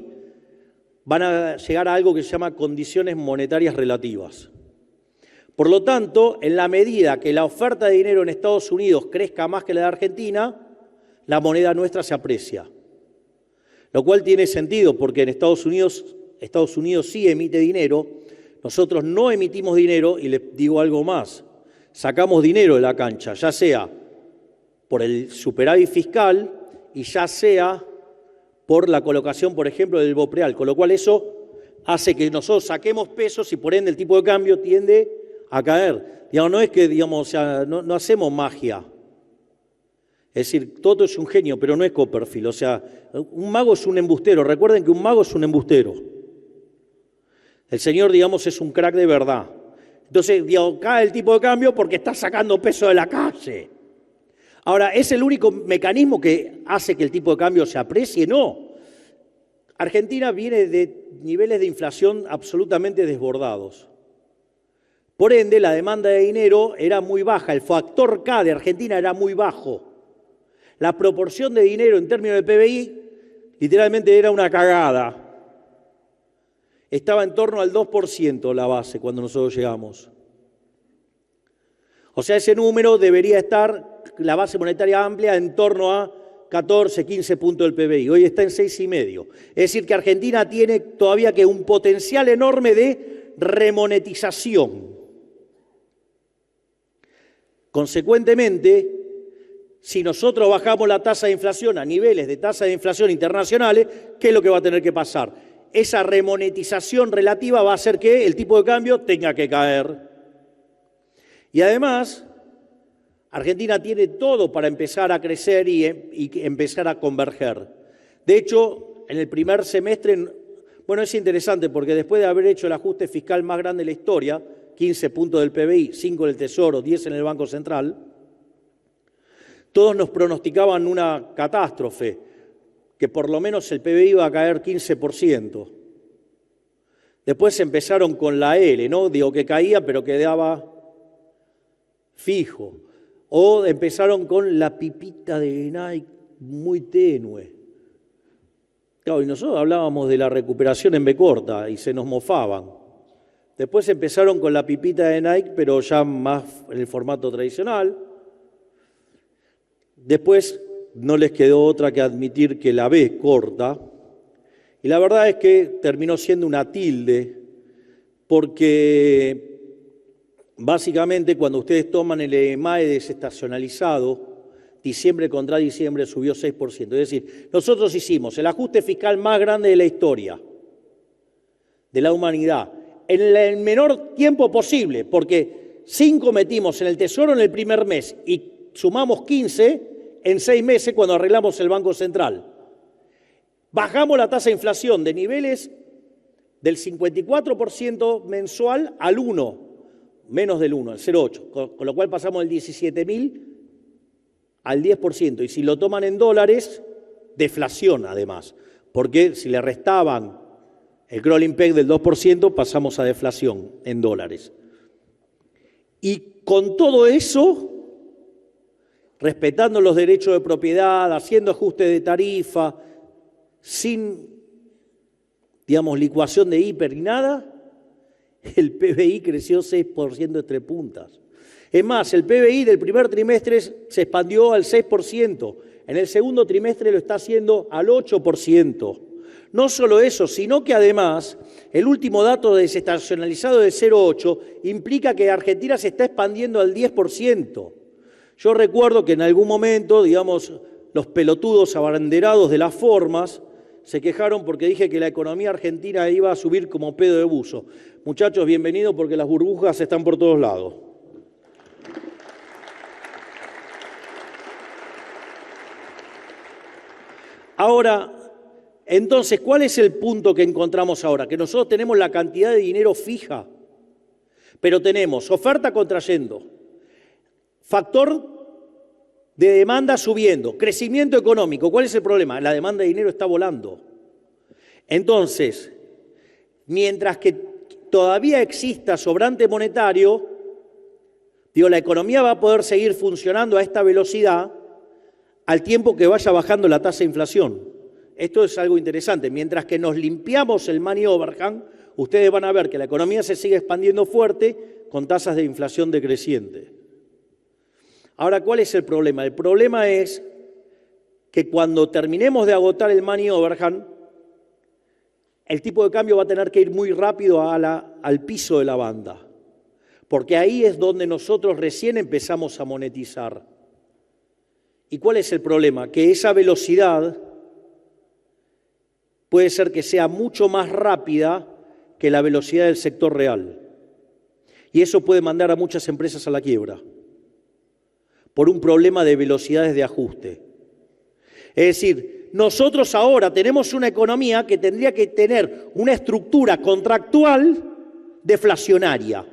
van a llegar a algo que se llama condiciones monetarias relativas. Por lo tanto, en la medida que la oferta de dinero en Estados Unidos crezca más que la de Argentina, la moneda nuestra se aprecia. Lo cual tiene sentido porque en Estados Unidos sí emite dinero, nosotros no emitimos dinero y les digo algo más, sacamos dinero de la cancha, ya sea por el superávit fiscal y ya sea por la colocación, por ejemplo, del BOPREAL, con lo cual eso hace que nosotros saquemos pesos y por ende el tipo de cambio tiende a caer. Digamos, no es que, digamos, o sea, no hacemos magia. Es decir, Toto es un genio, pero no es Copperfield. O sea, un mago es un embustero. Recuerden que un mago es un embustero. El señor, digamos, es un crack de verdad. Entonces, digamos, cae el tipo de cambio porque está sacando peso de la calle. Ahora, ¿es el único mecanismo que hace que el tipo de cambio se aprecie? No. Argentina viene de niveles de inflación absolutamente desbordados. Por ende, la demanda de dinero era muy baja. El factor K de Argentina era muy bajo. La proporción de dinero en términos de PBI literalmente era una cagada. Estaba en torno al 2% la base cuando nosotros llegamos. O sea, ese número debería estar, la base monetaria amplia, en torno a 14, 15 puntos del PBI. Hoy está en 6,5. Es decir, que Argentina tiene todavía que un potencial enorme de remonetización. Consecuentemente, si nosotros bajamos la tasa de inflación a niveles de tasa de inflación internacionales, ¿qué es lo que va a tener que pasar? Esa remonetización relativa va a hacer que el tipo de cambio tenga que caer. Y además, Argentina tiene todo para empezar a crecer y empezar a converger. De hecho, en el primer semestre, bueno, es interesante porque después de haber hecho el ajuste fiscal más grande de la historia, 15 puntos del PBI, 5 en el Tesoro, 10 en el Banco Central, todos nos pronosticaban una catástrofe, que por lo menos el PBI iba a caer 15%. Después empezaron con la L, ¿no? Digo que caía, pero quedaba fijo. O empezaron con la pipita de Nike muy tenue. Claro, y nosotros hablábamos de la recuperación en B corta y se nos mofaban. Después empezaron con la pipita de Nike, pero ya más en el formato tradicional. Después no les quedó otra que admitir que la B corta. Y la verdad es que terminó siendo una tilde, porque básicamente cuando ustedes toman el EMAE desestacionalizado, diciembre contra diciembre subió 6%. Es decir, nosotros hicimos el ajuste fiscal más grande de la historia de la humanidad en el menor tiempo posible, porque 5 metimos en el Tesoro en el primer mes y sumamos 15 en 6 meses cuando arreglamos el Banco Central. Bajamos la tasa de inflación de niveles del 54% mensual al 1%, menos del 1%, al 0,8%, con lo cual pasamos del 17.000 al 10%. Y si lo toman en dólares, deflación además, porque si le restaban el crawling peg del 2%, pasamos a deflación en dólares. Y con todo eso, respetando los derechos de propiedad, haciendo ajustes de tarifa, sin, digamos, licuación de hiper y nada, el PBI creció 6% entre puntas. Es más, el PBI del primer trimestre se expandió al 6%, en el segundo trimestre lo está haciendo al 8%. No solo eso, sino que además el último dato desestacionalizado de 0,8 implica que Argentina se está expandiendo al 10%. Yo recuerdo que en algún momento, digamos, los pelotudos abanderados de las formas se quejaron porque dije que la economía argentina iba a subir como pedo de buzo. Muchachos, bienvenidos porque las burbujas están por todos lados. Ahora, entonces, ¿cuál es el punto que encontramos ahora? Que nosotros tenemos la cantidad de dinero fija, pero tenemos oferta contrayendo, factor de demanda subiendo, crecimiento económico. ¿Cuál es el problema? La demanda de dinero está volando. Entonces, mientras que todavía exista sobrante monetario, la economía va a poder seguir funcionando a esta velocidad al tiempo que vaya bajando la tasa de inflación. Esto es algo interesante. Mientras que nos limpiamos el money overhang, ustedes van a ver que la economía se sigue expandiendo fuerte con tasas de inflación decreciente. Ahora, ¿cuál es el problema? El problema es que cuando terminemos de agotar el money overhang, el tipo de cambio va a tener que ir muy rápido al piso de la banda, porque ahí es donde nosotros recién empezamos a monetizar. ¿Y cuál es el problema? Que esa velocidad puede ser que sea mucho más rápida que la velocidad del sector real. Y eso puede mandar a muchas empresas a la quiebra por un problema de velocidades de ajuste. Es decir, nosotros ahora tenemos una economía que tendría que tener una estructura contractual deflacionaria.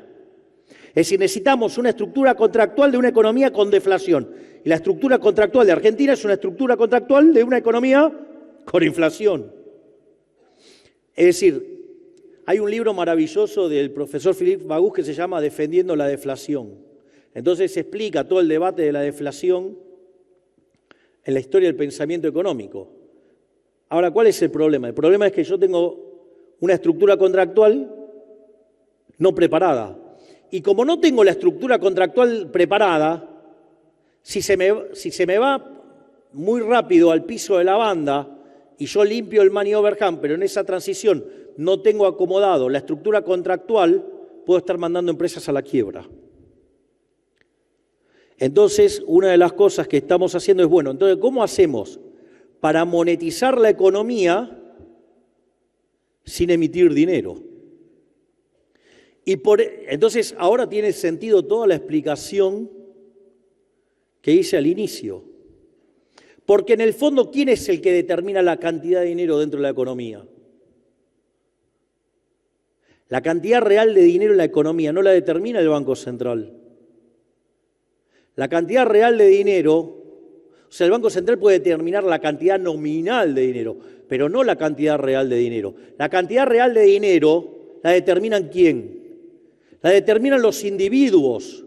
Es decir, necesitamos una estructura contractual de una economía con deflación. Y la estructura contractual de Argentina es una estructura contractual de una economía con inflación. Es decir, hay un libro maravilloso del profesor Philippe Bagus que se llama Defendiendo la deflación. Entonces se explica todo el debate de la deflación en la historia del pensamiento económico. Ahora, ¿cuál es el problema? El problema es que yo tengo una estructura contractual no preparada. Y como no tengo la estructura contractual preparada, si se me va muy rápido al piso de la banda y yo limpio el money overhang, pero en esa transición no tengo acomodado la estructura contractual, puedo estar mandando empresas a la quiebra. Entonces, una de las cosas que estamos haciendo es, bueno, entonces, ¿cómo hacemos para monetizar la economía sin emitir dinero? Entonces, ahora tiene sentido toda la explicación que hice al inicio. Porque en el fondo, ¿quién es el que determina la cantidad de dinero dentro de la economía? La cantidad real de dinero en la economía no la determina el Banco Central. La cantidad real de dinero, o sea, el Banco Central puede determinar la cantidad nominal de dinero, pero no la cantidad real de dinero. La cantidad real de dinero la determinan ¿quién? La determinan los individuos,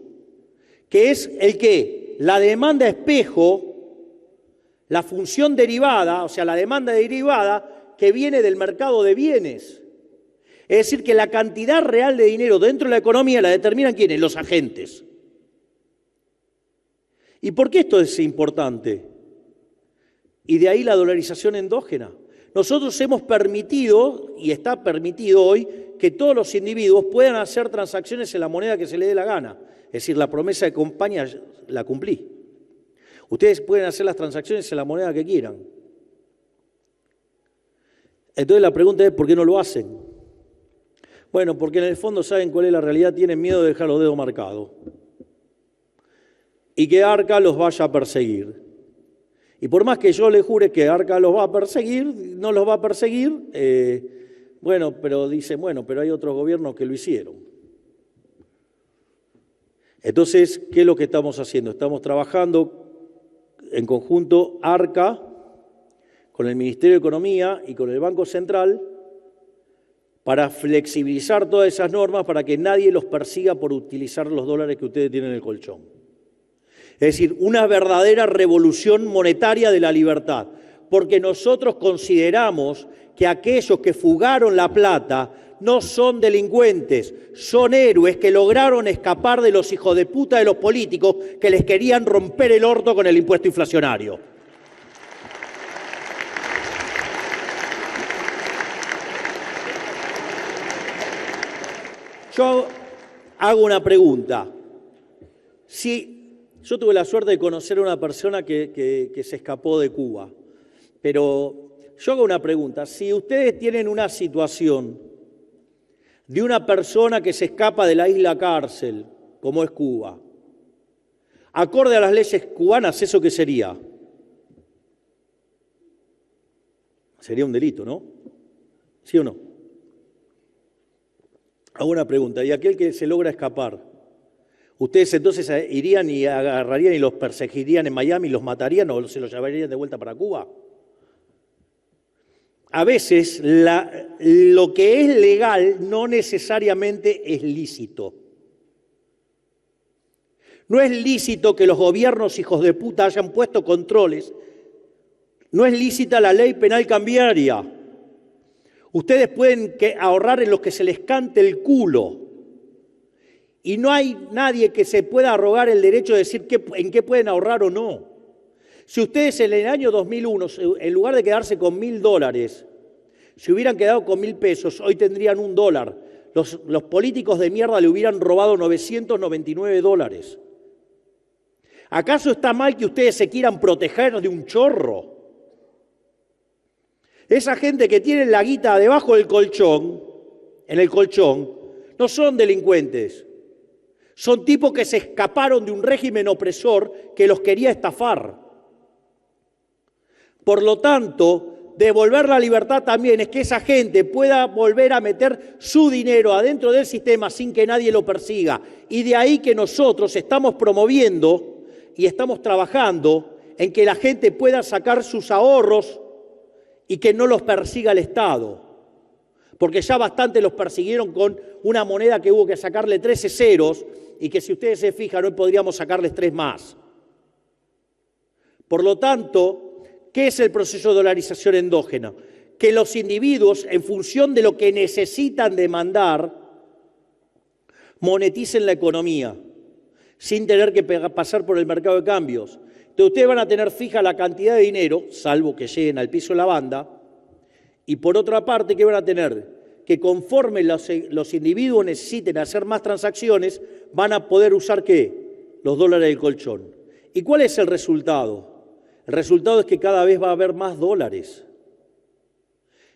que es el que la demanda espejo, la función derivada, o sea, la demanda derivada que viene del mercado de bienes. Es decir, que la cantidad real de dinero dentro de la economía la determinan ¿quiénes? Los agentes. ¿Y por qué esto es importante? Y de ahí la dolarización endógena. nosotros hemos permitido, y está permitido hoy, que todos los individuos puedan hacer transacciones en la moneda que se les dé la gana. Es decir, la promesa de campaña la cumplí. Ustedes pueden hacer las transacciones en la moneda que quieran. Entonces la pregunta es, ¿por qué no lo hacen? Bueno, porque en el fondo saben cuál es la realidad, tienen miedo de dejar los dedos marcados. Y que Arca los vaya a perseguir. Y por más que yo les jure que Arca los va a perseguir, no los va a perseguir, bueno, pero dicen, bueno, pero hay otros gobiernos que lo hicieron. Entonces, ¿qué es lo que estamos haciendo? Estamos trabajando en conjunto Arca, con el Ministerio de Economía y con el Banco Central, para flexibilizar todas esas normas para que nadie los persiga por utilizar los dólares que ustedes tienen en el colchón. Es decir, una verdadera revolución monetaria de la libertad, porque nosotros consideramos que aquellos que fugaron la plata no son delincuentes, son héroes que lograron escapar de los hijos de puta de los políticos que les querían romper el orto con el impuesto inflacionario. Yo hago una pregunta. Yo tuve la suerte de conocer a una persona que se escapó de Cuba, pero yo hago una pregunta. Si ustedes tienen una situación de una persona que se escapa de la isla cárcel, como es Cuba, acorde a las leyes cubanas, ¿eso qué sería? Sería un delito, ¿no? ¿Sí o no? Hago una pregunta. ¿Y aquel que se logra escapar? ¿Ustedes entonces irían y agarrarían y los perseguirían en Miami y los matarían o se los llevarían de vuelta para Cuba? A veces lo que es legal no necesariamente es lícito. No es lícito que los gobiernos hijos de puta hayan puesto controles. No es lícita la ley penal cambiaria. Ustedes pueden ahorrar en lo que se les cante el culo. Y no hay nadie que se pueda arrogar el derecho de decir en qué pueden ahorrar o no. Si ustedes en el año 2001, en lugar de quedarse con $1000, si hubieran quedado con 1000 pesos, hoy tendrían $1. Los políticos de mierda le hubieran robado $999. ¿Acaso está mal que ustedes se quieran proteger de un chorro? Esa gente que tiene la guita debajo del colchón, en el colchón, no son delincuentes. Son tipos que se escaparon de un régimen opresor que los quería estafar. Por lo tanto, devolver la libertad también es que esa gente pueda volver a meter su dinero adentro del sistema sin que nadie lo persiga. Y de ahí que nosotros estamos promoviendo y estamos trabajando en que la gente pueda sacar sus ahorros y que no los persiga el Estado. Porque ya bastante los persiguieron con una moneda que hubo que sacarle 13 ceros y que si ustedes se fijan hoy podríamos sacarles 3 más. Por lo tanto, ¿qué es el proceso de dolarización endógena? Que los individuos, en función de lo que necesitan demandar, moneticen la economía, sin tener que pasar por el mercado de cambios. Entonces ustedes van a tener fija la cantidad de dinero, salvo que lleguen al piso de la banda, y por otra parte, ¿qué van a tener? Que conforme los individuos necesiten hacer más transacciones, van a poder usar ¿qué? Los dólares del colchón. ¿Y cuál es el resultado? El resultado es que cada vez va a haber más dólares.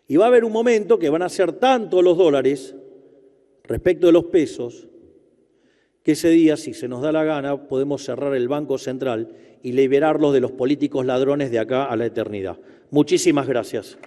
Y va a haber un momento que van a ser tantos los dólares respecto de los pesos, que ese día, si se nos da la gana, podemos cerrar el Banco Central y liberarlos de los políticos ladrones de acá a la eternidad. Muchísimas gracias.